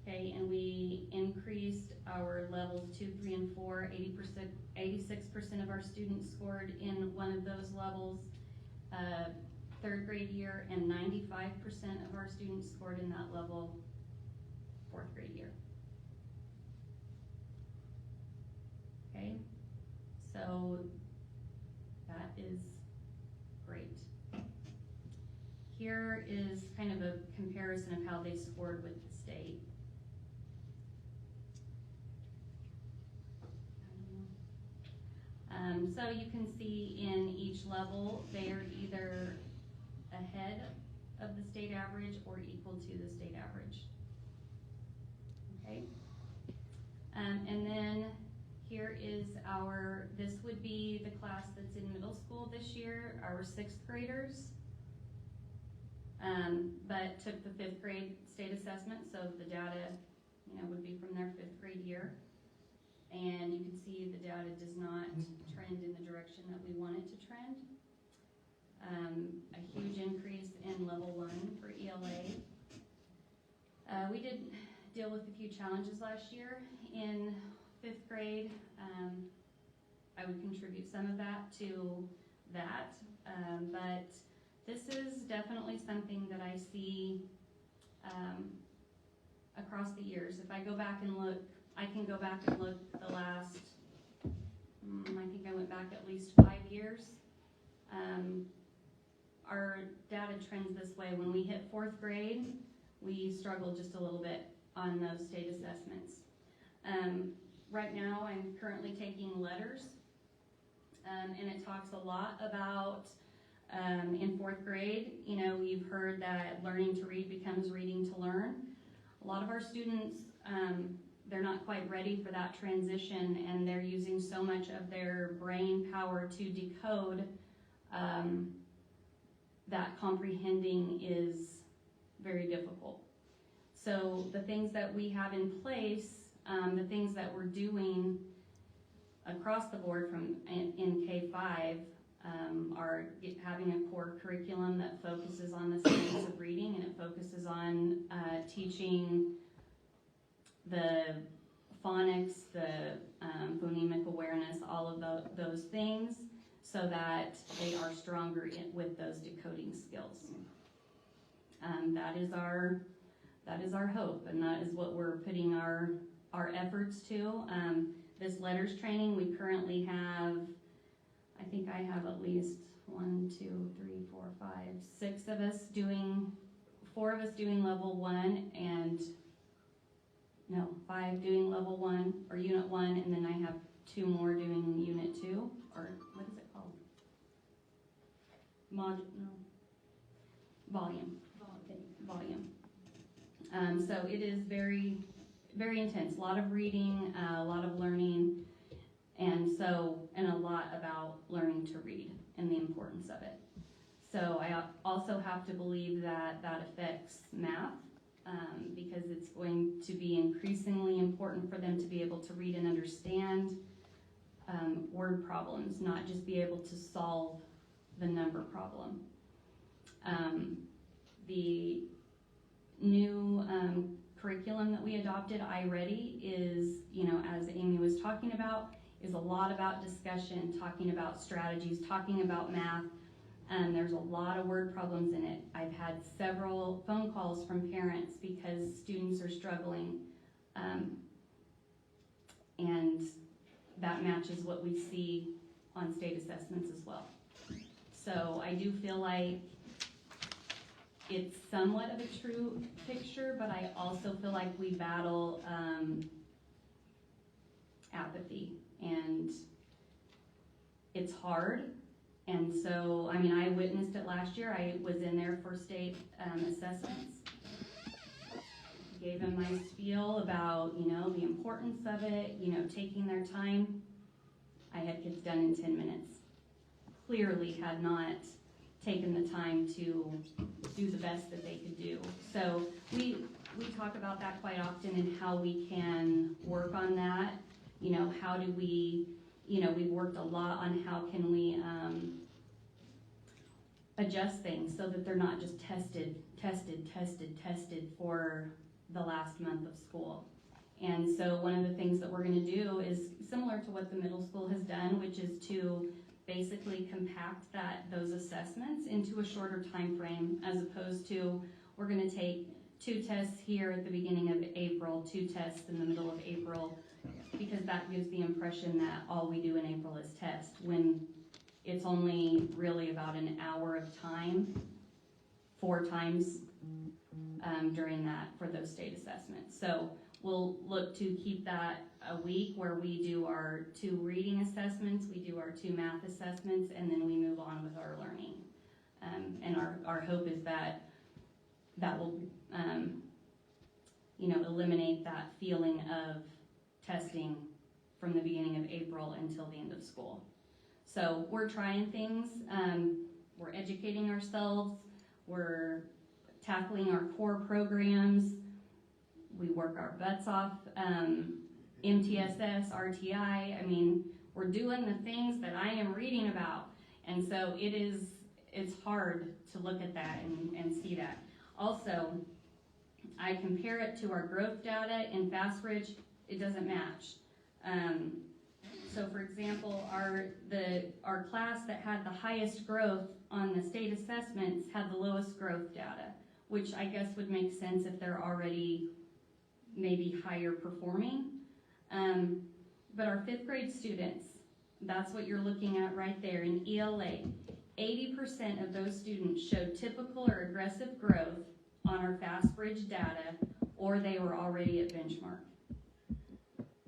Okay, and we increased our levels 2, 3, and 4. 86% of our students scored in one of those levels 3rd grade year, and 95% of our students scored in that level 4th grade year. Okay, so that is great. Here is kind of a comparison of how they scored with the state. So you can see in each level, they are either ahead of the state average or equal to the state average. Okay. And then here is this would be the class that's in middle school this year, our 6th graders, but took the 5th grade state assessment, so the data, would be from their 5th grade year. And you can see the data does not trend in the direction that we want it to trend. A huge increase in level 1 for ELA. We did deal with a few challenges last year in 5th grade. I would contribute some of that to that, but this is definitely something that I see across the years. If I go back and look, I can go back and look the last, I think I went back at least 5 years. Our data trends this way. When we hit 4th grade, we struggled just a little bit on those state assessments. Right now, I'm currently taking letters, and it talks a lot about, in 4th grade, you've heard that learning to read becomes reading to learn. A lot of our students, they're not quite ready for that transition, and they're using so much of their brain power to decode that comprehending is very difficult. So the things that we have in place, the things that we're doing across the board from in K-5 having a core curriculum that focuses on the science of reading, and it focuses on teaching the phonics, the phonemic awareness, all of those things, so that they are stronger with those decoding skills. That is our hope, and that is what we're putting our efforts to. This letters training, we currently have, I think I have at least 6 of us doing, 4 of us doing level 1, and 5 doing level 1 or unit 1, and then I have 2 more doing unit 2, or what is it called? Volume. So it is very, very intense. A lot of reading, a lot of learning, and a lot about learning to read and the importance of it. So I also have to believe that affects math, because it's going to be increasingly important for them to be able to read and understand word problems, not just be able to solve the number problem. The new curriculum that we adopted, iReady, is, as Amy was talking about, is a lot about discussion, talking about strategies, talking about math. There's a lot of word problems in it. I've had several phone calls from parents because students are struggling, and that matches what we see on state assessments as well. So I do feel like it's somewhat of a true picture, but I also feel like we battle apathy, and it's hard. And so, I witnessed it last year. I was in there for state assessments. Gave them my spiel about, the importance of it, taking their time. I had kids done in 10 minutes. Clearly had not taken the time to do the best that they could do. So we talk about that quite often, and how we can work on that. How do we, we've worked a lot on how can we adjust things so that they're not just tested for the last month of school. And so one of the things that we're going to do is similar to what the middle school has done, which is to basically compact those assessments into a shorter time frame, as opposed to we're going to take 2 tests here at the beginning of April, 2 tests in the middle of April, because that gives the impression that all we do in April is test, when it's only really about an hour of time, 4 times during that for those state assessments. So we'll look to keep that a week where we do our 2 reading assessments, we do our 2 math assessments, and then we move on with our learning. And our hope is that will, eliminate that feeling of testing from the beginning of April until the end of school. So we're trying things, we're educating ourselves, we're tackling our core programs, we work our butts off, MTSS, RTI, we're doing the things that I am reading about. And so it's hard to look at that and see that. Also, I compare it to our growth data in FastBridge, it doesn't match. So for example, our class that had the highest growth on the state assessments had the lowest growth data, which I guess would make sense if they're already maybe higher performing. But our 5th grade students, that's what you're looking at right there in ELA. 80% of those students showed typical or aggressive growth on our FastBridge data, or they were already at benchmark.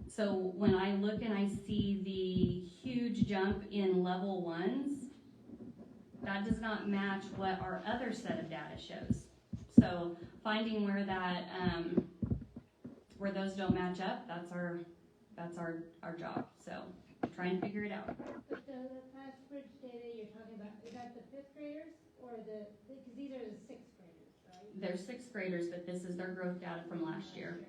So when I look and I see the huge jump in level 1s, that does not match what our other set of data shows. So finding where where those don't match up, that's our job. So try and figure it out. But the FastBridge data you're talking about, is that the 5th graders or because these are the 6th graders, right? They're 6th graders, but this is their growth data from last year.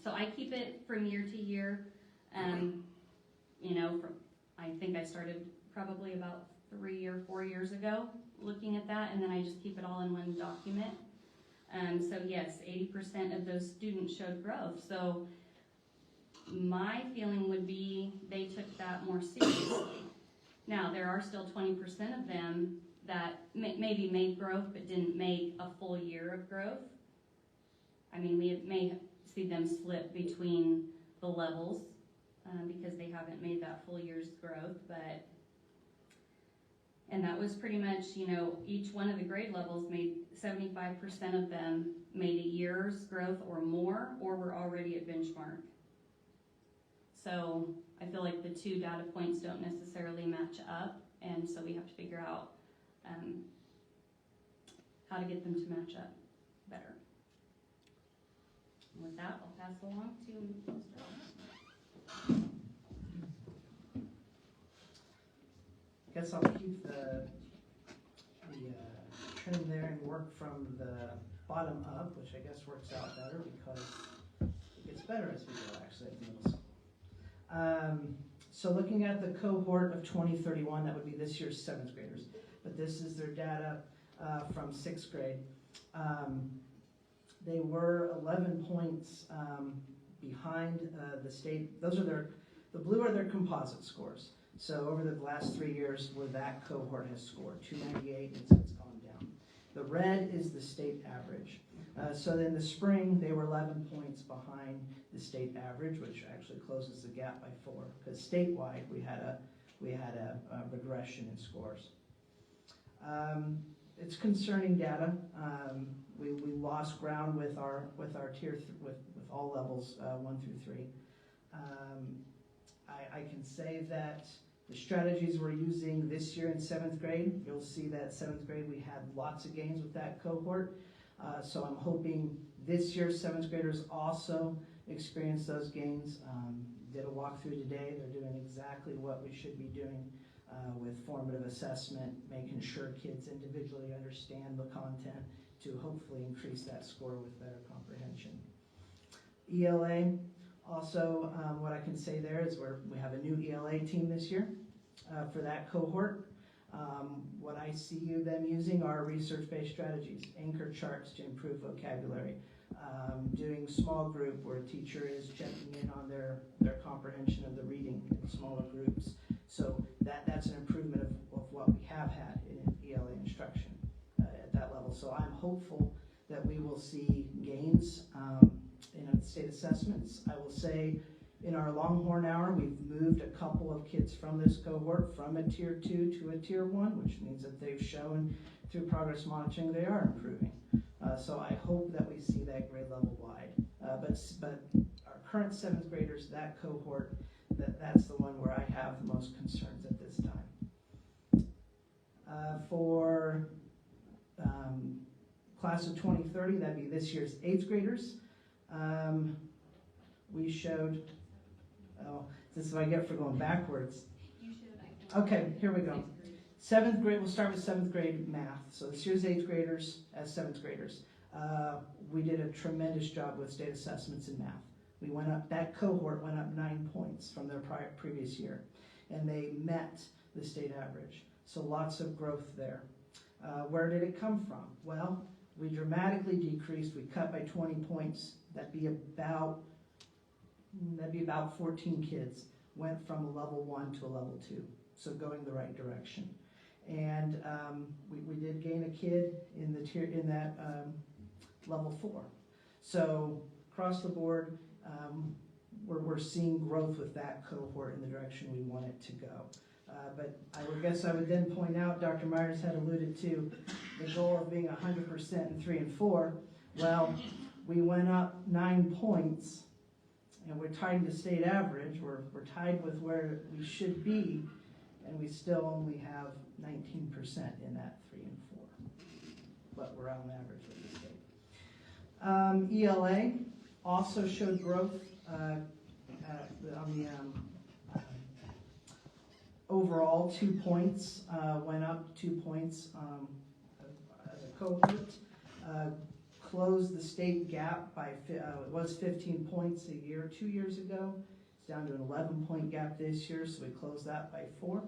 So I keep it from year to year. I think I started probably about 3 or 4 years ago, looking at that, and then I just keep it all in one document. So yes, 80% of those students showed growth. So my feeling would be they took that more seriously. Now, there are still 20% of them that maybe made growth but didn't make a full year of growth. I mean, we may see them slip between the levels because they haven't made that full year's growth, and that was pretty much, each one of the grade levels made 75% of them made a year's growth or more, or were already at benchmark. So I feel like the two data points don't necessarily match up, and so we have to figure out how to get them to match up better. And with that, I'll pass along to Mr. Ellis. Guess I'll keep the trend there and work from the bottom up, which I guess works out better because it gets better as we go, actually, at the middle school. So looking at the cohort of 2031, that would be this year's 7th graders, but this is their data from 6th grade. They were 11 points behind the state. Those are the blue are their composite scores. So over the last 3 years where that cohort has scored, 298, and it's gone down. The red is the state average. So in the spring, they were 11 points behind the state average, which actually closes the gap by 4, because statewide we had a regression in scores. It's concerning data. We lost ground with our tier with all levels 1 through 3. I can say that the strategies we're using this year in 7th grade, you'll see that 7th grade we had lots of gains with that cohort. So I'm hoping this year 7th graders also experience those gains. Did a walkthrough today. They're doing exactly what we should be doing with formative assessment, making sure kids individually understand the content to hopefully increase that score with better comprehension. ELA. Also, what I can say there is we have a new ELA team this year for that cohort. What I see them using are research-based strategies, anchor charts to improve vocabulary, doing small group where a teacher is checking in on their comprehension of the reading in smaller groups. So that's an improvement of what we have had in ELA instruction at that level. So I'm hopeful that we will see gains in state assessments. I will say in our Longhorn Hour, we've moved a couple of kids from this cohort from a tier 2 to a tier 1, which means that they've shown through progress monitoring they are improving. So I hope that we see that grade level wide. But our current 7th graders, that cohort, that's the one where I have the most concerns at this time. For class of 2030, that'd be this year's 8th graders. We showed, this is what I get for going backwards. You should. Okay, here we go. 7th grade, we'll start with 7th grade math. So this year's 8th graders as 7th graders. We did a tremendous job with state assessments in math. We went up, that cohort went up 9 points from their previous year, and they met the state average. So lots of growth there. Where did it come from? Well, we dramatically decreased, we cut by 20 points. That'd be about 14 kids went from a level 1 to a level 2. So going the right direction. And we did gain a kid in that level 4. So across the board, we're seeing growth with that cohort in the direction we want it to go. But I guess I would then point out, Dr. Myers had alluded to the goal of being 100% in 3 and 4. Well, we went up 9 points, and we're tied to state average. We're tied with where we should be, and we still only have 19% in that 3 and 4. But we're on average with the state. ELA also showed growth on the overall 2 points, went up 2 points as a cohort. Closed the state gap by, it was 15 points 2 years ago. It's down to an 11-point gap this year, so we closed that by 4.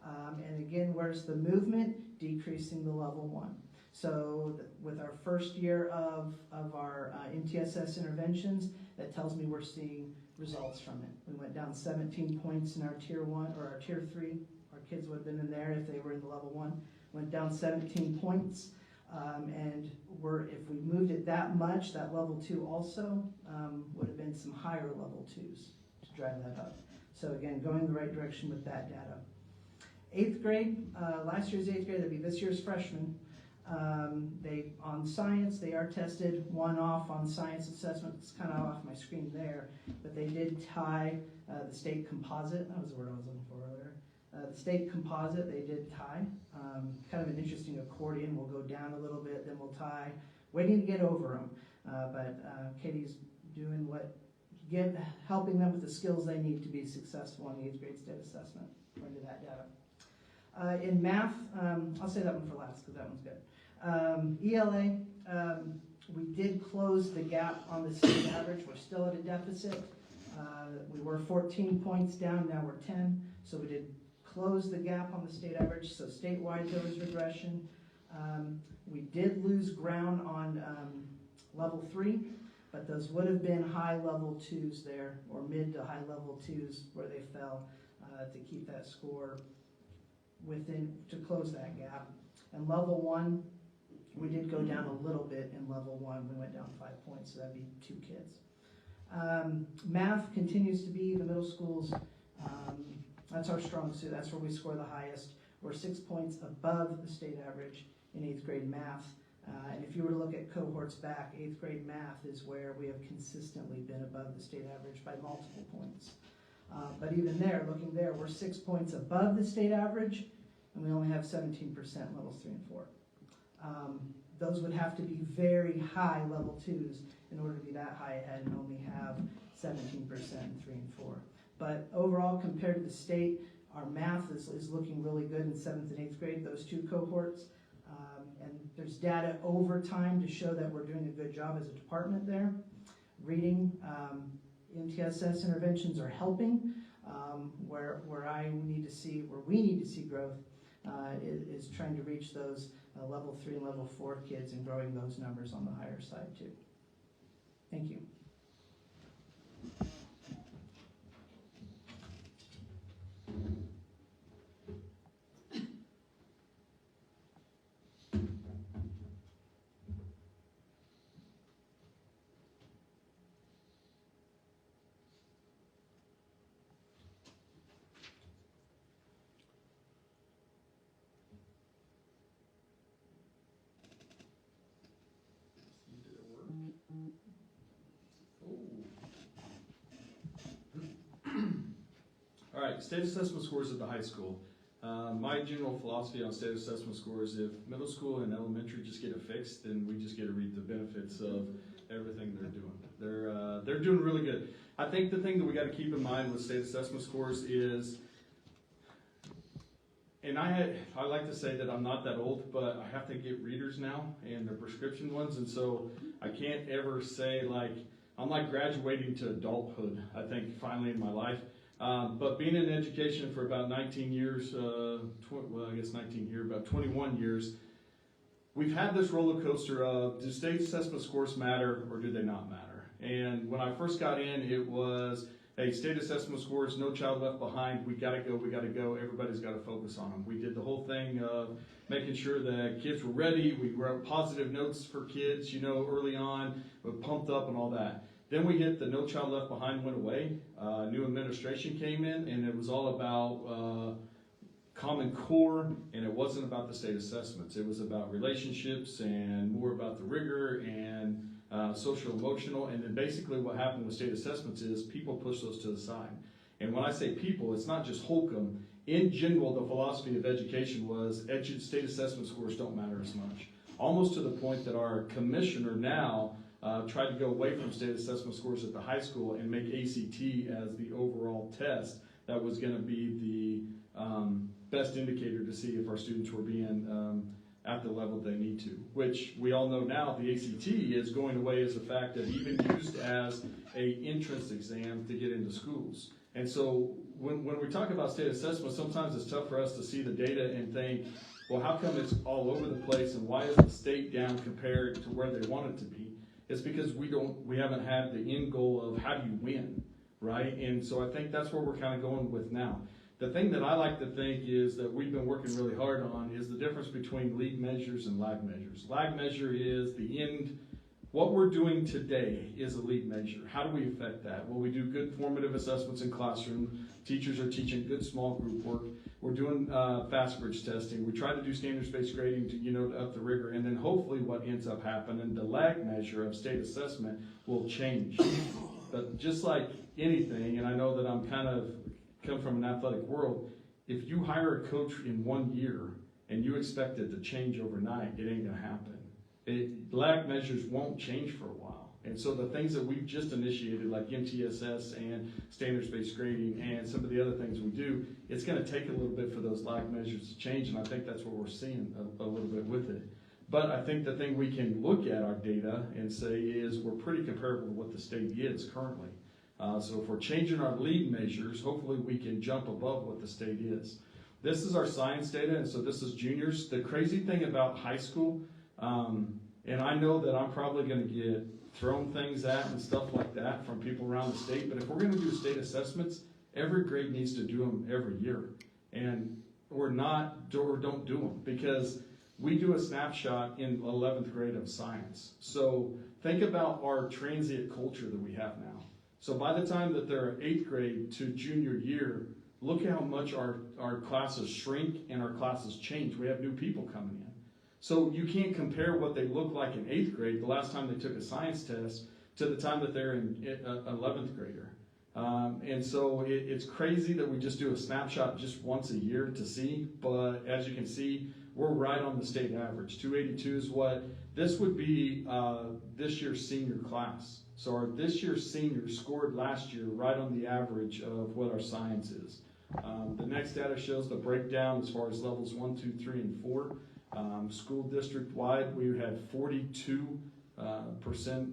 And again, where's the movement? Decreasing the level 1. So with our first year of our MTSS interventions, that tells me we're seeing results from it. We went down 17 points in our tier 1 or our tier 3. Our kids would have been in there if they were in the level 1. Went down 17 points. And if we moved it that much, that level 2 also would have been some higher level 2s to drive that up. So again, going the right direction with that data. 8th grade, last year's 8th grade, that'd be this year's freshmen. On science, they are tested 1 off on science assessment. It's kind of off my screen there, but they did tie the state composite. That was the word I was looking for earlier. The state composite, they did tie. Kind of an interesting accordion. We'll go down a little bit, then we'll tie. Waiting to get over them. But Katie's doing helping them with the skills they need to be successful on the 8th grade state assessment, according to that data. In math, I'll say that one for last because that one's good. ELA, we did close the gap on the state average. We're still at a deficit. We were 14 points down, now we're 10. So we did close the gap on the state average. So statewide there was regression. We did lose ground on level 3, but those would have been high level 2s there, or mid to high level 2s where they fell to keep that score to close that gap. And level 1, we did go down a little bit in level 1. We went down 5 points, so that'd be 2 kids. Math continues to be the middle schools. That's our strong suit. That's where we score the highest. We're 6 points above the state average in 8th grade math. And if you were to look at cohorts back, 8th grade math is where we have consistently been above the state average by multiple points. But even there, looking there, we're 6 points above the state average, and we only have 17% levels 3 and 4. Those would have to be very high level 2s in order to be that high ahead and only have 17% in 3 and 4. But overall, compared to the state, our math is looking really good in 7th and 8th grade, those 2 cohorts. And there's data over time to show that we're doing a good job as a department there. Reading, MTSS interventions are helping. Where we need to see growth is trying to reach those level 3 and level 4 kids and growing those numbers on the higher side too. Thank you. All right, state assessment scores at the high school. My general philosophy on state assessment scores, if middle school and elementary just get it fixed, then we just get to reap the benefits of everything they're doing. They're doing really good. I think the thing that we got to keep in mind with state assessment scores is, and I like to say that I'm not that old, but I have to get readers now, and they're prescription ones, and so I can't ever say I'm like graduating to adulthood, I think, finally in my life. But being in education for about 19 years, I guess 19 here, about 21 years, we've had this roller coaster of, do state assessment scores matter or do they not matter? And when I first got in, it was, hey, state assessment scores, no child left behind, we gotta go, everybody's gotta focus on them. We did the whole thing of making sure that kids were ready, we wrote positive notes for kids, early on, we pumped up and all that. Then we hit the No Child Left Behind went away. New administration came in, and it was all about Common Core, and it wasn't about the state assessments. It was about relationships and more about the rigor and social emotional. And then basically what happened with state assessments is people push those to the side. And when I say people, it's not just Holcomb. In general, the philosophy of education was state assessment scores don't matter as much. Almost to the point that our commissioner now tried to go away from state assessment scores at the high school and make ACT as the overall test that was going to be the best indicator to see if our students were being at the level they need to, which we all know now the ACT is going away as a fact of even used as a entrance exam to get into schools. And so when we talk about state assessment, sometimes it's tough for us to see the data and think, well, how come it's all over the place and why is the state down compared to where they want it to be? It's because we haven't had the end goal of how do you win, right? And so I think that's where we're kind of going with now. The thing that I like to think is that we've been working really hard on is the difference between lead measures and lag measures. Lag measure is the end. What we're doing today is a lead measure. How do we affect that? Well, we do good formative assessments in classroom. Teachers are teaching good small group work. We're doing FastBridge testing. We try to do standards-based grading to up the rigor, and then hopefully what ends up happening, the lag measure of state assessment will change. But just like anything, and I know that I'm kind of come from an athletic world, if you hire a coach in 1 year and you expect it to change overnight, it ain't gonna happen. Lag measures won't change for a while. And so the things that we've just initiated, like MTSS and standards-based grading and some of the other things we do, it's gonna take a little bit for those lag measures to change, and I think that's what we're seeing a little bit with it. But I think the thing we can look at our data and say is we're pretty comparable to what the state is currently. So if we're changing our lead measures, hopefully we can jump above what the state is. This is our science data, and so this is juniors. The crazy thing about high school, and I know that I'm probably going to get thrown things at and stuff like that from people around the state, but if we're going to do state assessments, every grade needs to do them every year. And or don't do them, because we do a snapshot in 11th grade of science. So think about our transient culture that we have now. So by the time that they're 8th grade to junior year, look how much our classes shrink and our classes change. We have new people coming in. So you can't compare what they look like in 8th grade, the last time they took a science test, to the time that they're in 11th grader. And so it's crazy that we just do a snapshot just once a year to see, but as you can see, we're right on the state average. 282 is what, this would be this year's senior class. So our this year's seniors scored last year right on the average of what our science is. The next data shows the breakdown as far as levels 1, 2, 3, and 4. School district wide, we had 42%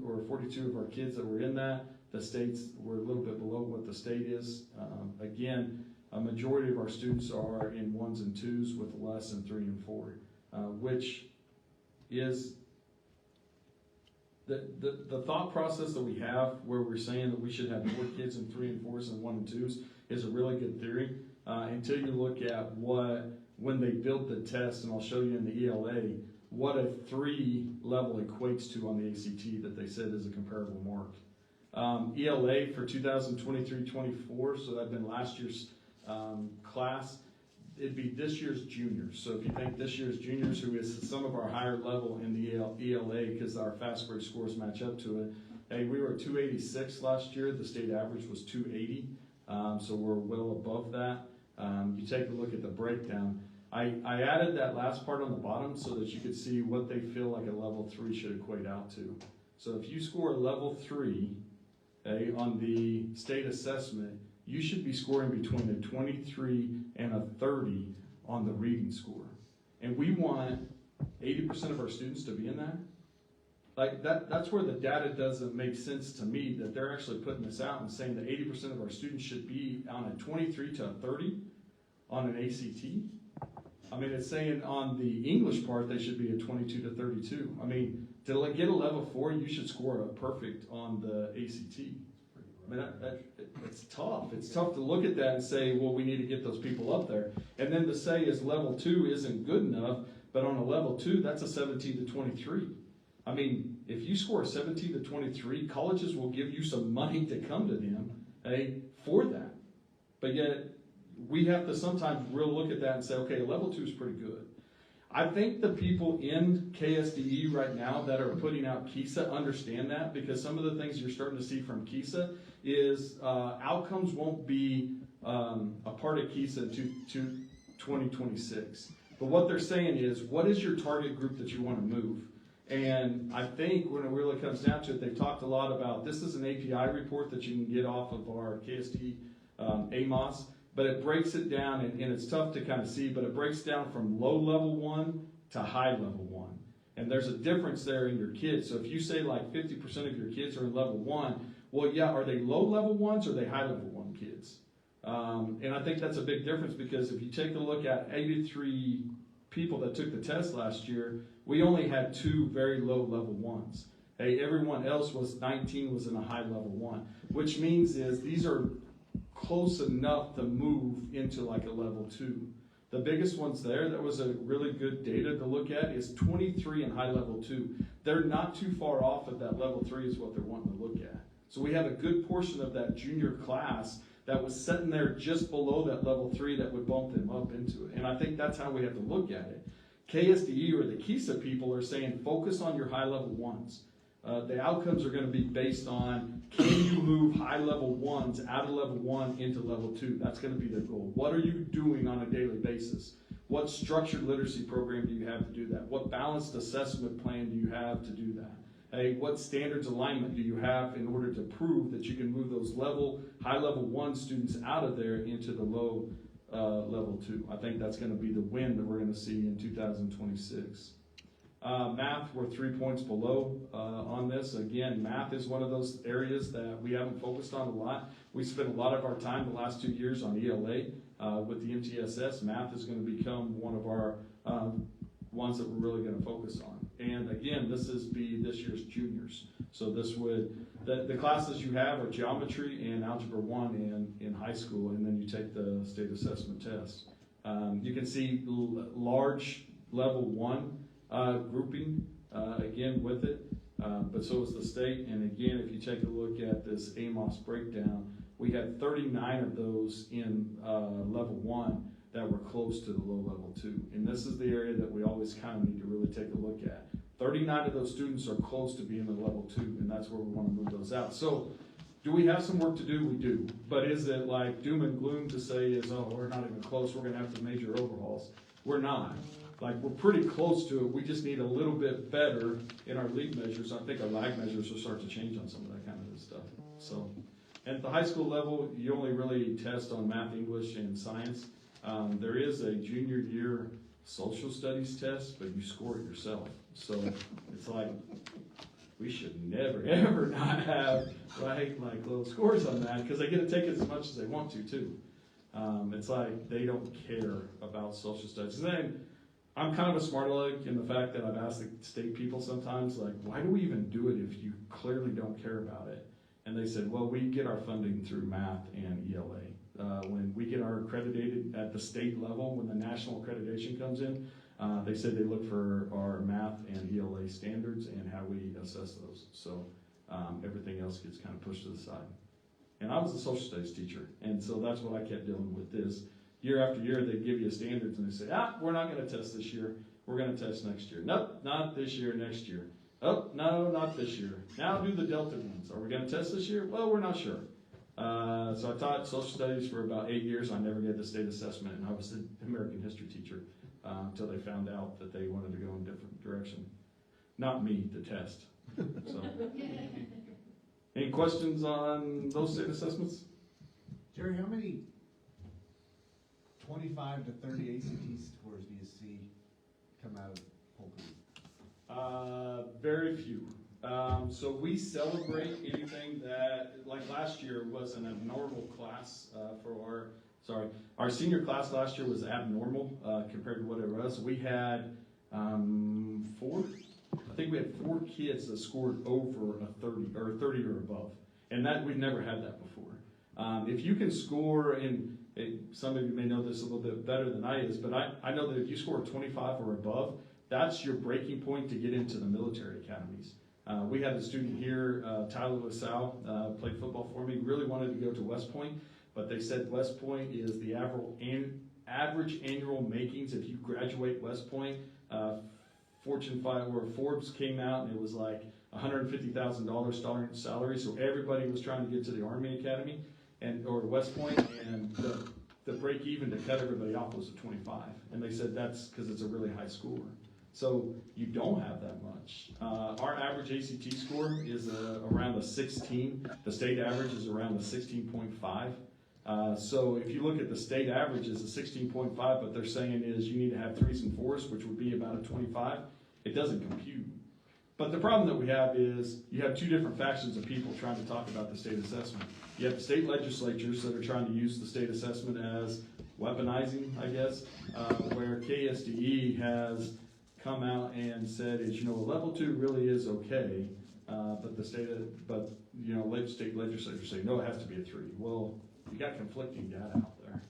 or 42 of our kids that were in that. The states were a little bit below what the state is. Again, a majority of our students are in 1s and 2s with less than 3 and 4, which is the thought process that we have where we're saying that we should have more kids in 3 and 4s than 1 and 2s is a really good theory until you look at when they built the test, and I'll show you in the ELA, what a 3 level equates to on the ACT that they said is a comparable mark. ELA for 2023-24, so that'd been last year's class, it'd be this year's juniors. So if you think this year's juniors, who is some of our higher level in the ELA, because our FastBridge scores match up to it, hey, we were 286 last year, the state average was 280, so we're well above that. You take a look at the breakdown. I added that last part on the bottom so that you could see what they feel like a level 3 should equate out to. So if you score a level 3 on the state assessment, you should be scoring between a 23 and a 30 on the reading score. And we want 80% of our students to be in that. Like that's where the data doesn't make sense to me, that they're actually putting this out and saying that 80% of our students should be on a 23 to a 30 on an ACT. I mean, it's saying on the English part, they should be a 22 to 32. I mean, to get a level 4, you should score a perfect on the ACT. I mean, it's tough. It's tough to look at that and say, well, we need to get those people up there. And then to say is level 2 isn't good enough, but on a level 2, that's a 17 to 23. I mean, if you score a 17 to 23, colleges will give you some money to come to them for that. But yet, we have to sometimes really look at that and say, okay, level 2 is pretty good. I think the people in KSDE right now that are putting out KESA understand that, because some of the things you're starting to see from KESA is outcomes won't be a part of KESA to 2026. But what they're saying is, what is your target group that you want to move? And I think when it really comes down to it, they've talked a lot about, this is an API report that you can get off of our KSDE AMOS. But it breaks it down, and it's tough to kind of see, but it breaks down from low level 1 to high level 1. And there's a difference there in your kids. So if you say like 50% of your kids are in level 1, well, yeah, are they low level 1s or are they high level 1 kids? And I think that's a big difference, because if you take a look at 83 people that took the test last year, we only had 2 very low level 1s. Hey, everyone else 19 was in a high level 1, which means is these are close enough to move into like a level 2. The biggest ones there that was a really good data to look at is 23 in high level 2. They're not too far off of that level 3 is what they're wanting to look at. So we have a good portion of that junior class that was sitting there just below that level 3 that would bump them up into it. And I think that's how we have to look at it. KSDE or the KISA people are saying focus on your high level 1s. The outcomes are going to be based on, can you move high level 1s out of level 1 into level 2? That's going to be their goal. What are you doing on a daily basis? What structured literacy program do you have to do that? What balanced assessment plan do you have to do that? Hey, what standards alignment do you have in order to prove that you can move those high level 1 students out of there into the low level 2? I think that's going to be the win that we're going to see in 2026. Math, we're 3 points below on this. Again, math is one of those areas that we haven't focused on a lot. We spent a lot of our time the last 2 years on ELA with the MTSS. Math is going to become one of our ones that we're really going to focus on. And again, this year's juniors. So this would, the classes you have are geometry and algebra 1 in high school, and then you take the state assessment test. You can see large level 1 grouping again with it, but so is the state. And again, if you take a look at this AMOS breakdown, we had 39 of those in level 1 that were close to the low level 2. And this is the area that we always kind of need to really take a look at. 39 of those students are close to being in level 2, and that's where we want to move those out. So do we have some work to do? We do. But is it like doom and gloom to say is, oh, we're not even close, we're going to have to major overhauls? We're not. Like, we're pretty close to it. We just need a little bit better in our lead measures. I think our lag measures will start to change on some of that kind of stuff. So, at the high school level, you only really test on math, English, and science. There is a junior year social studies test, but you score it yourself. So, it's like, we should never, ever not have, right, like low scores on that, because they get to take it as much as they want to, too. It's like, they don't care about social studies. And then, I'm kind of a smart aleck in the fact that I've asked the state people sometimes, like, why do we even do it if you clearly don't care about it? And they said, well, we get our funding through math and ELA. When we get our accredited at the state level, when the national accreditation comes in, they said they look for our math and ELA standards and how we assess those. So everything else gets kind of pushed to the side. And I was a social studies teacher, and so that's what I kept dealing with this. Year after year, they give you standards, and they say, we're not going to test this year. We're going to test next year. Nope, not this year, next year. Oh, no, not this year. Now do the Delta ones. Are we going to test this year? Well, we're not sure. So I taught social studies for about 8 years. I never did the state assessment, and I was the American history teacher until they found out that they wanted to go in a different direction. Not me, the test. So, any questions on those state assessments? Jerry, how many 25 to 30 ACT scores do you see come out of Polk? Very few. So we celebrate anything that, like last year was an abnormal class for our senior class last year was abnormal compared to what it was. We had 4 kids that scored over a 30 or 30 or above, and that we've never had that before. If you can score in, some of you may know this a little bit better than I is, but I know that if you score 25 or above, that's your breaking point to get into the military academies. We had a student here, Tyler LaSalle, played football for me, really wanted to go to West Point, but they said West Point is the average annual makings if you graduate West Point. Fortune 5 or Forbes came out and it was like $150,000 starting salary, so everybody was trying to get to the Army Academy or West Point, and the break even to cut everybody off was at 25, and they said that's because it's a really high score. So you don't have that much. Our average ACT score is around a 16. The state average is around a 16.5. So if you look at the state average is a 16.5, but they're saying is you need to have 3s and 4s, which would be about a 25. It doesn't compute. But the problem that we have is you have two different factions of people trying to talk about the state assessment. You have the state legislatures that are trying to use the state assessment as weaponizing, I guess, where KSDE has come out and said is, a level 2 really is okay, but state legislatures say, no, it has to be a 3. Well, you got conflicting data out there.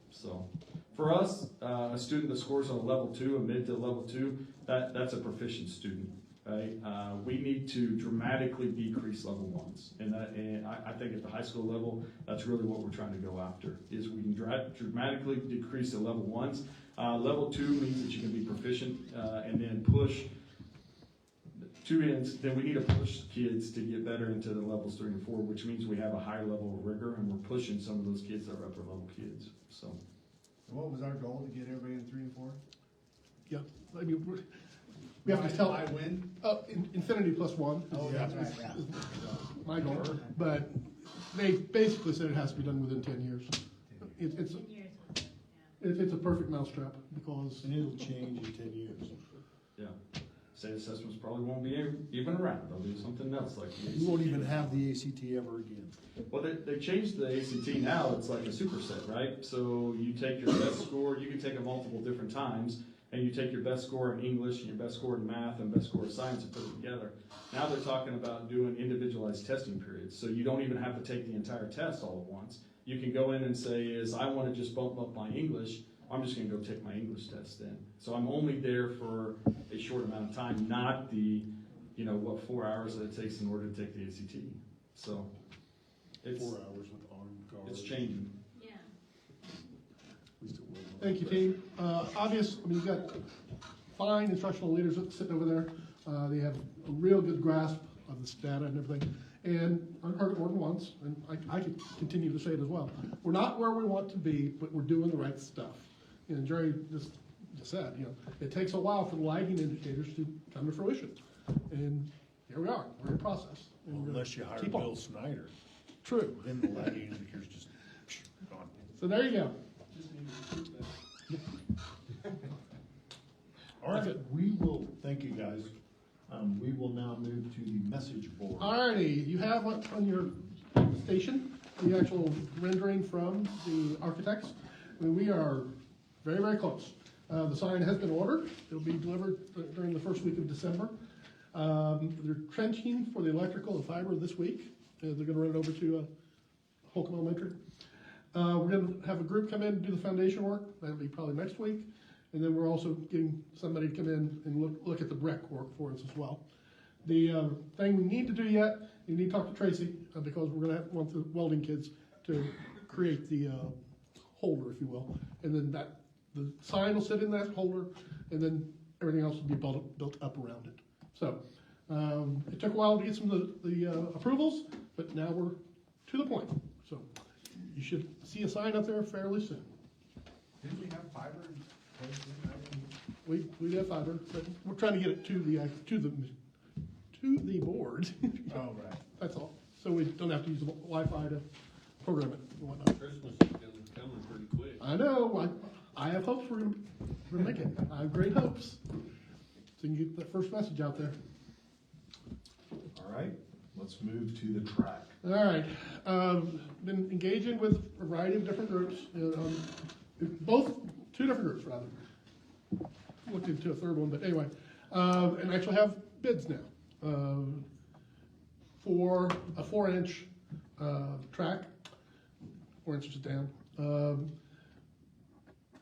So for us, a student that scores on a level 2, a mid to level 2, that's a proficient student. Right? We need to dramatically decrease level 1s. And I think at the high school level, that's really what we're trying to go after, is we can dramatically decrease the level 1s. Level 2 means that you can be proficient and then push 2 ends. Then we need to push kids to get better into the levels 3 and 4, which means we have a higher level of rigor and we're pushing some of those kids that are upper level kids. So, What was our goal to get everybody in 3 and 4? Yeah, I mean, we have to tell. I win? Infinity plus 1. Oh, that's right, yeah. My goal, but they basically said it has to be done within 10 years. It's a perfect mousetrap because. And it'll change in 10 years. yeah. State assessments probably won't be even around. They'll do something else like the ACT. You won't even have the ACT ever again. Well, they changed the ACT now. It's like a superset, right? So you take your best score. You can take it multiple different times, and you take your best score in English and your best score in math and best score in science and put it together. Now they're talking about doing individualized testing periods. So you don't even have to take the entire test all at once. You can go in and say, I want to just bump up my English. I'm just going to go take my English test then. So I'm only there for a short amount of time, not the, 4 hours that it takes in order to take the ACT. So it's 4 hours with armed guards. It's changing. Yeah. We still wait on Thank you, that. team. You've got fine instructional leaders sitting over there. They have a real good grasp of this data and everything. And I've heard it more than once, and I could continue to say it as well. We're not where we want to be, but we're doing the right stuff. And Jerry just said, it takes a while for the lagging indicators to come to fruition. And here we are. We're in process. And we're Unless you gonna hire keep on. Bill Snyder, True. then the lagging indicators just gone. So there you go. All right, we will, thank you guys. We will now move to the message board. Alrighty, you have on your station the actual rendering from the architects. I mean, we are very, very close. The sign has been ordered. It'll be delivered during the first week of December. They're trenching for the electrical and fiber this week. They're going to run it over to Holcomb Elementary. We're going to have a group come in and do the foundation work. That'll be probably next week. And then we're also getting somebody to come in and look at the brick work for us as well. The thing we need to do yet, you need to talk to Tracy because we're going to want the welding kids to create the holder, if you will. And then the sign will sit in that holder, and then everything else will be built up around it. So it took a while to get some of the approvals, but now we're to the point. So you should see a sign up there fairly soon. Didn't we have fiber? We have fiber, but we're trying to get it to the board. Oh, right. That's all. So we don't have to use the Wi-Fi to program it and whatnot. Christmas is coming pretty quick. I know. I have hopes we're gonna make it. I have great hopes. So you can get that first message out there. All right, let's move to the track. All right. Been engaging with a variety of different groups. Two different groups rather. Looked into a third one, but anyway, and actually have bids now for a 4-inch track, 4 inches down.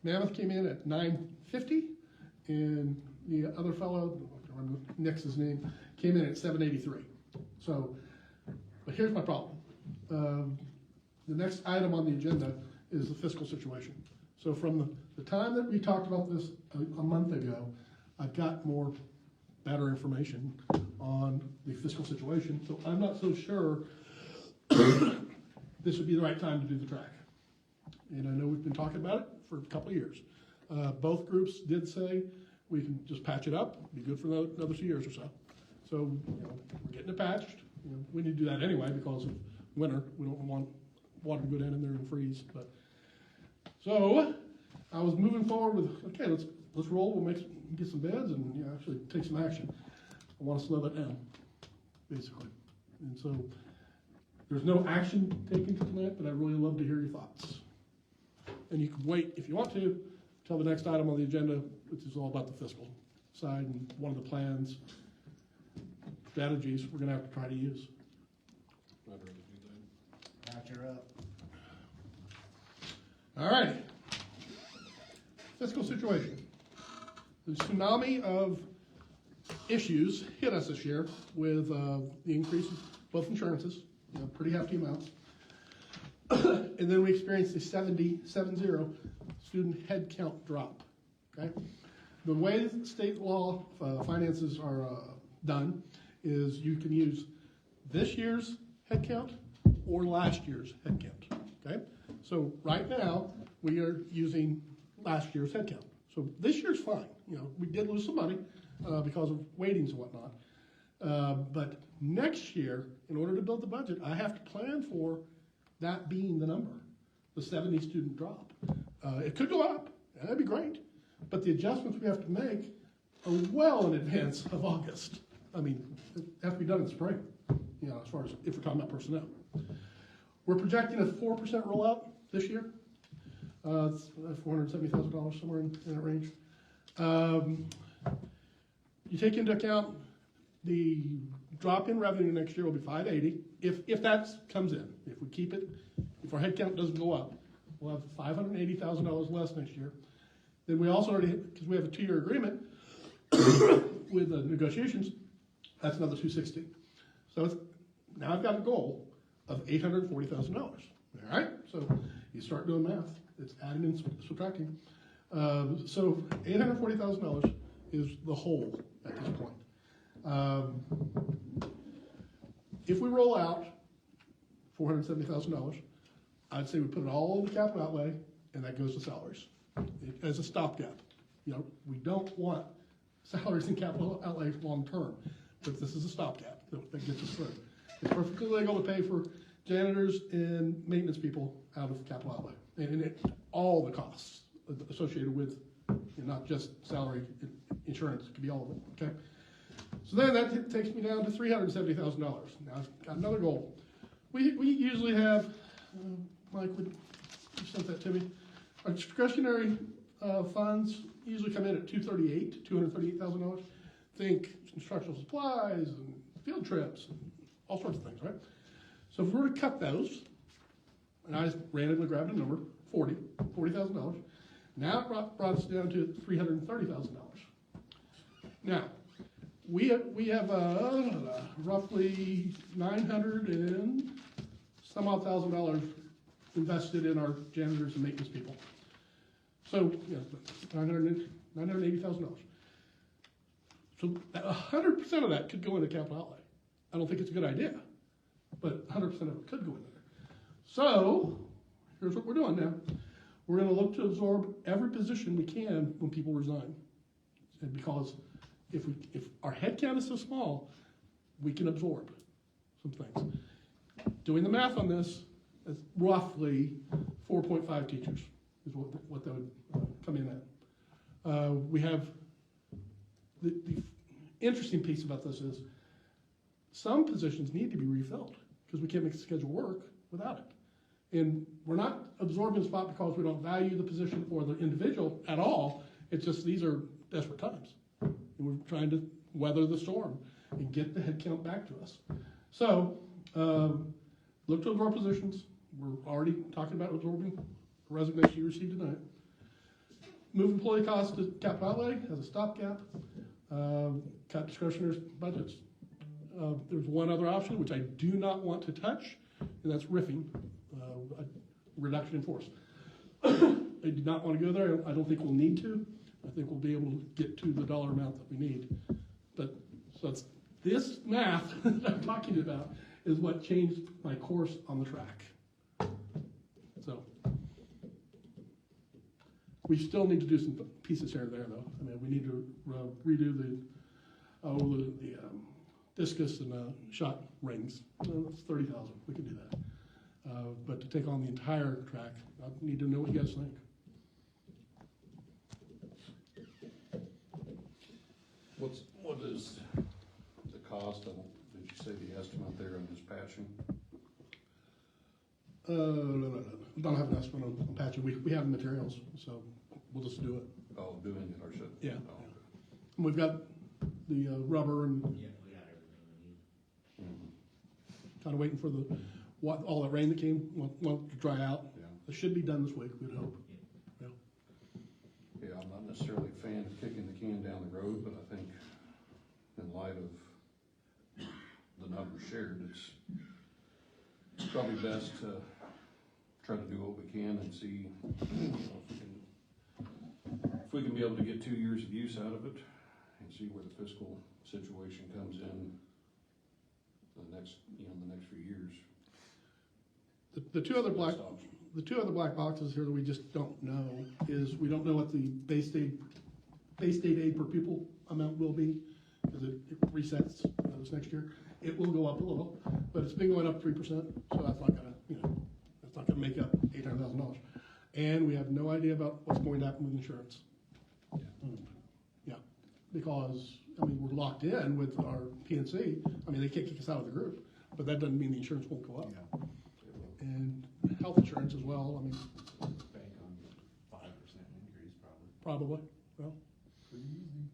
Mammoth came in at $950, and the other fellow, I don't remember Nick's name, came in at $783. So, but here's my problem. The next item on the agenda is the fiscal situation. So from the time that we talked about this a month ago, I've got better information on the fiscal situation. So I'm not so sure this would be the right time to do the track. And I know we've been talking about it for a couple of years. Both groups did say we can just patch it up, be good for another 2 years or so. So we're getting it patched. We need to do that anyway because of winter. We don't want water to go down in there and freeze. But so I was moving forward with, okay, let's roll. We'll get some bids and actually take some action. I want to slow that down, basically. And so there's no action taken tonight, but I'd really love to hear your thoughts. And you can wait, if you want to, till the next item on the agenda, which is all about the fiscal side and one of the plans, strategies we're gonna have to try to use. I'd rather do that. Now you're up. All right. Fiscal situation. The tsunami of issues hit us this year with the increase of both insurances, pretty hefty amounts. And then we experienced a 70 student headcount drop, okay? The way state law finances are done is you can use this year's headcount or last year's headcount, okay? So right now, we are using last year's headcount. So this year's fine. We did lose some money because of weightings and whatnot. But next year, in order to build the budget, I have to plan for that being the number, the 70 student drop. It could go up, and that'd be great. But the adjustments we have to make are well in advance of August. I mean, they have to be done in spring, as far as if we're talking about personnel. We're projecting a 4% rollout this year. It's $470,000, somewhere in that range. You take into account the drop in revenue next year will be 580, if that comes in. If we keep it, if our headcount doesn't go up, we'll have $580,000 less next year. Then we also already, because we have a 2-year agreement with the negotiations, that's another 260. So now I've got a goal of $840,000. All right, so you start doing math. It's adding and subtracting. So $840,000 is the whole at this point. If we roll out $470,000, I'd say we put it all in the capital outlay, and that goes to salaries as a stopgap. We don't want salaries and capital outlay long term, but this is a stopgap that gets us through. It's perfectly legal to pay for janitors and maintenance people out of capital outlay, and all the costs associated with not just salary, insurance, it could be all of it, okay? So then that takes me down to $370,000. Now I've got another goal. We usually have, Mike, you sent that to me, our discretionary funds usually come in at $238,000. Think instructional supplies and field trips and all sorts of things, right? So if we were to cut those, and I just randomly grabbed a number, $40,000. Now it brought us down to $330,000. Now, we have roughly $900 and some odd $1,000 invested in our janitors and maintenance people. So, $980,000. So 100% of that could go into capital outlay. I don't think it's a good idea, but 100% of it could go in there. So, here's what we're doing now. We're going to look to absorb every position we can when people resign. And because if our headcount is so small, we can absorb some things. Doing the math on this, it's roughly 4.5 teachers is what that would come in at. We have the interesting piece about this is some positions need to be refilled because we can't make the schedule work without it. And we're not absorbing the spot because we don't value the position or the individual at all. It's just these are desperate times. And we're trying to weather the storm and get the headcount back to us. So look to absorb positions. We're already talking about absorbing the resignation you received tonight. Move employee costs to capital outlay as a stopgap. Cut discretionary budgets. There's one other option, which I do not want to touch, and that's riffing, a reduction in force. I do not want to go there. I don't think we'll need to. I think we'll be able to get to the dollar amount that we need. But so it's this math that I'm talking about is what changed my course on the track. So we still need to do some pieces here and there, though. I mean, we need to redo the discus and shot rings. That's $30,000. We can do that. But to take on the entire track, I need to know what you guys think. cost? Did you say the estimate there on just patching? No. We don't have an estimate on patching. We have the materials, so we'll just do it. Oh, doing it ourselves? Yeah. Oh, okay. And we've got the rubber and Yeah, we got everything we need. kind of waiting for all that rain that came, want to dry out. Yeah. It should be done this week, we'd hope. Yeah. Yeah, I'm not necessarily a fan of kicking the can down the road, but I think in light of the numbers shared, it's probably best to try to do what we can and see, you know, if we can be able to get 2 years of use out of it and see where the fiscal situation comes in the next few years. The two other black, Best option. the two other black boxes here that we just don't know is we don't know what the base state aid per pupil amount will be, because it resets this next year. It will go up a little, but it's been going up 3%, so that's not gonna, that's not gonna make up $800,000. And we have no idea about what's going to happen with insurance. Yeah, because, we're locked in with our PNC. They can't kick us out of the group, but that doesn't mean the insurance won't go up. And health insurance as well, Bank on 5% increase probably. probably, well, Pretty easy.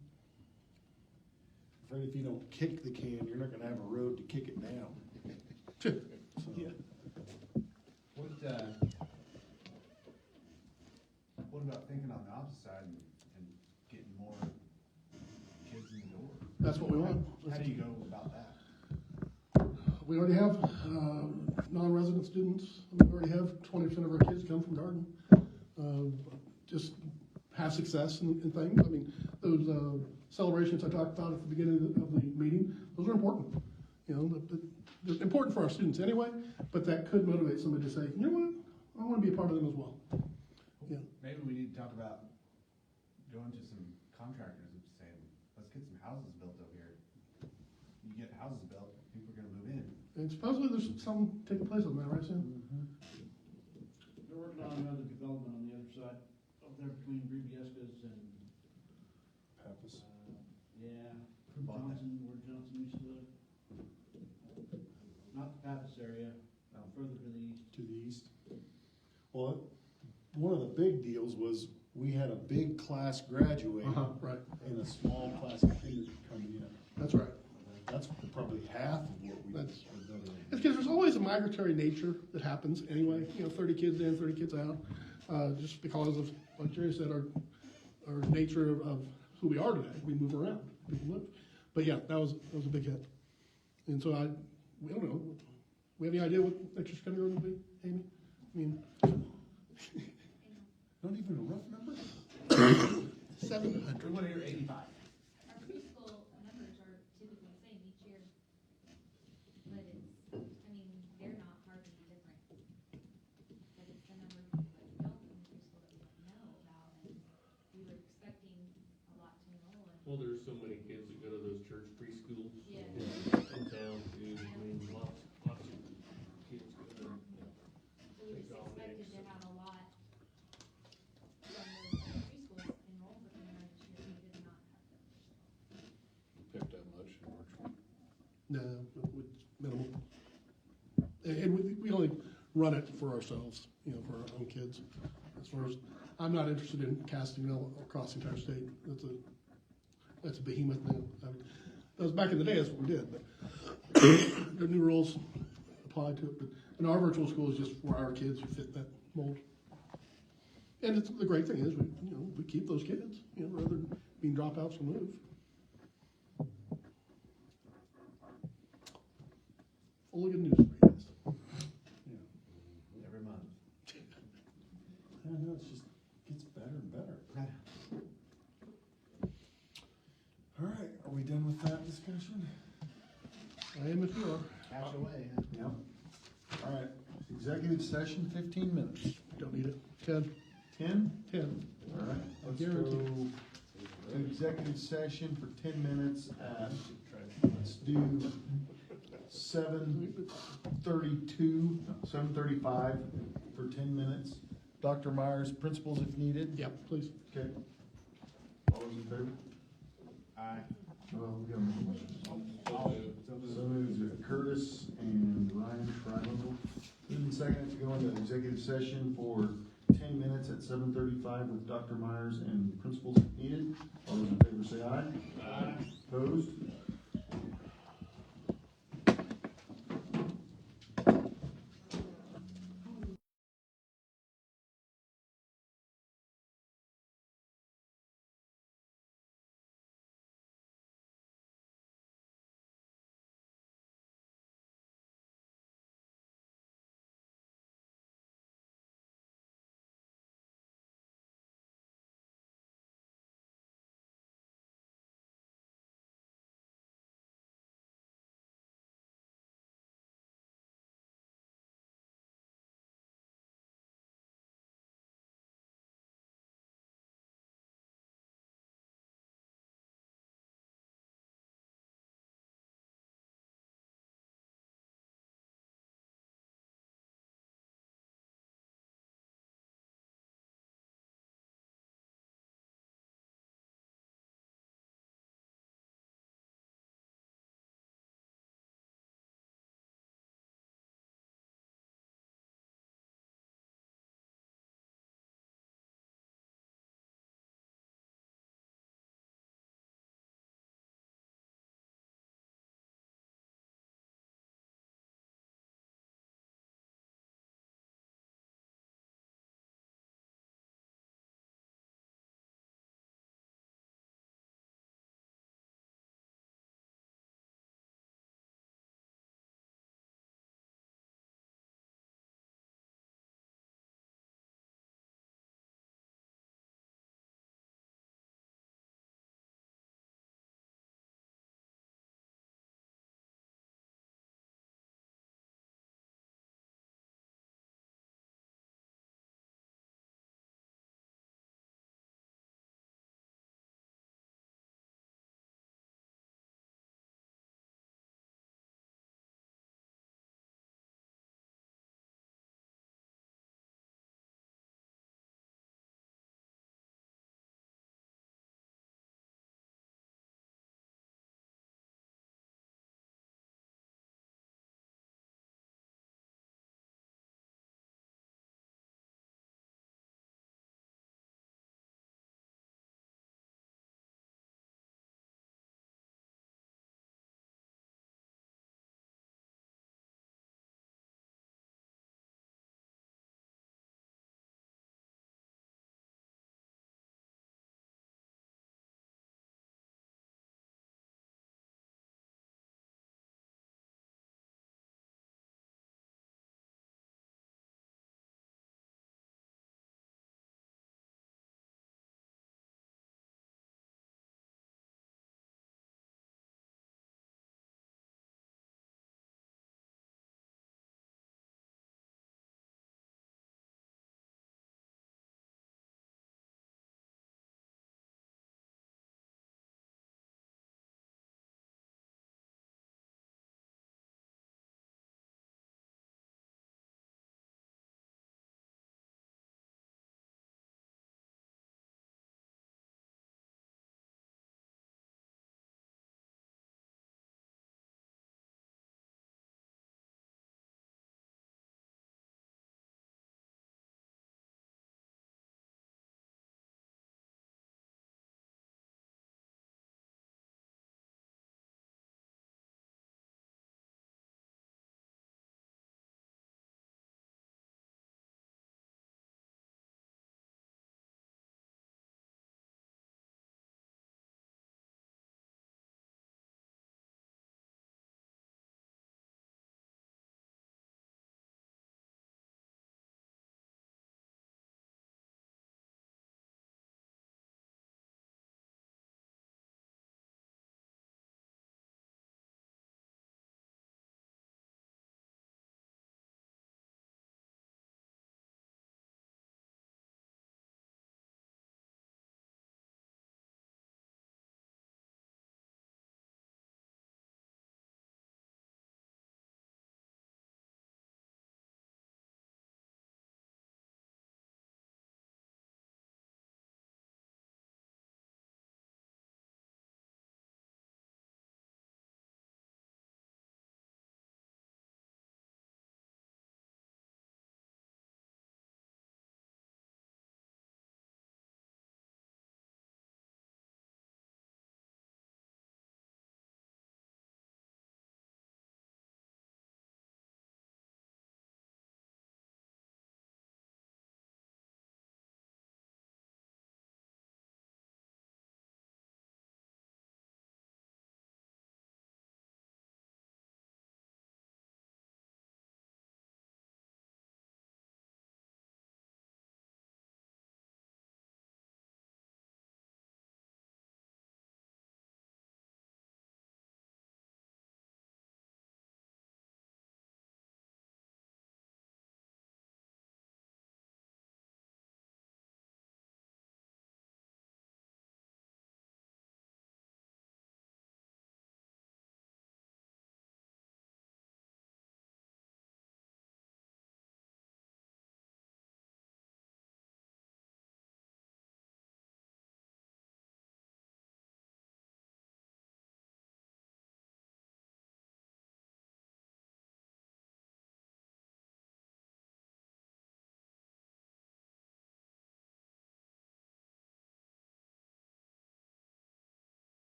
Afraid if you don't kick the can, you're not gonna have a road to kick it down. yeah. What about thinking on the opposite side and getting more kids in the door? That's what we want. How do you go about that? We already have non-resident students. We already have 20% of our kids come from Garden. Just have success and things. Those celebrations I talked about at the beginning of the meeting, those are important. They're important for our students anyway, but that could motivate somebody to say, you know what, I want to be a part of them as well. Yeah. Maybe we need to talk about going to some contractors and saying, let's get some houses built over here. You get houses built, people are gonna move in. And supposedly there's some taking place on that, right, Sam? They're working on another development on the other side, up there between Bribiescas and, Pappas. yeah, Who bought that? Johnson, where Johnson used to live. Not the Pappas area, further to the east. To the east. Well, one of the big deals was we had a big class graduate Right. and a small class of kids coming in. That's right. That's probably half of what we. It's because there's always a migratory nature that happens anyway. 30 kids in, 30 kids out, just because of, like Jerry said, our nature of who we are today. We move around, people move. But yeah, that was a big hit. And so we don't know. We have any idea what next year's kindergarten will be, Amy? Not even a rough number? 700. What are your 85? Our preschool numbers are typically the same each year. But they're not hardly different. But it's the number of people that don't in preschool that we don't know about, and we were expecting a lot to enroll in. Well, there's so many kids that go to those church preschools. Yeah. In town too, lots of kids go there. So we just expected to have a lot from those preschools enrolled, but then this year we did not have them. Picked up much in March. No, it's minimal. And we only run it for ourselves, for our own kids. As far as, I'm not interested in casting it across the entire state. That's a behemoth now. That was back in the day, that's what we did, but the new rules apply to it. But in our virtual school is just for our kids who fit that mold. And the great thing is, we keep those kids, rather than being dropouts and move. Full of good news for you guys. Every month. I know, it just gets better and better. All right, are we done with that discussion? I am if you are. Cash away. Yep. All right, executive session, 15 minutes. Don't need it. 10. 10? 10. All right, let's Guaranteed. go to executive session for 10 minutes at, let's do 7:32, 7:35 for 10 minutes. Dr. Myers, principals if needed. Yep, please. Okay. All those in favor? Aye. Well, we got a motion. So moved. executive session for 10 minutes at 7:35 with Dr. Myers and principals if needed. All those in favor say aye. Aye. Opposed?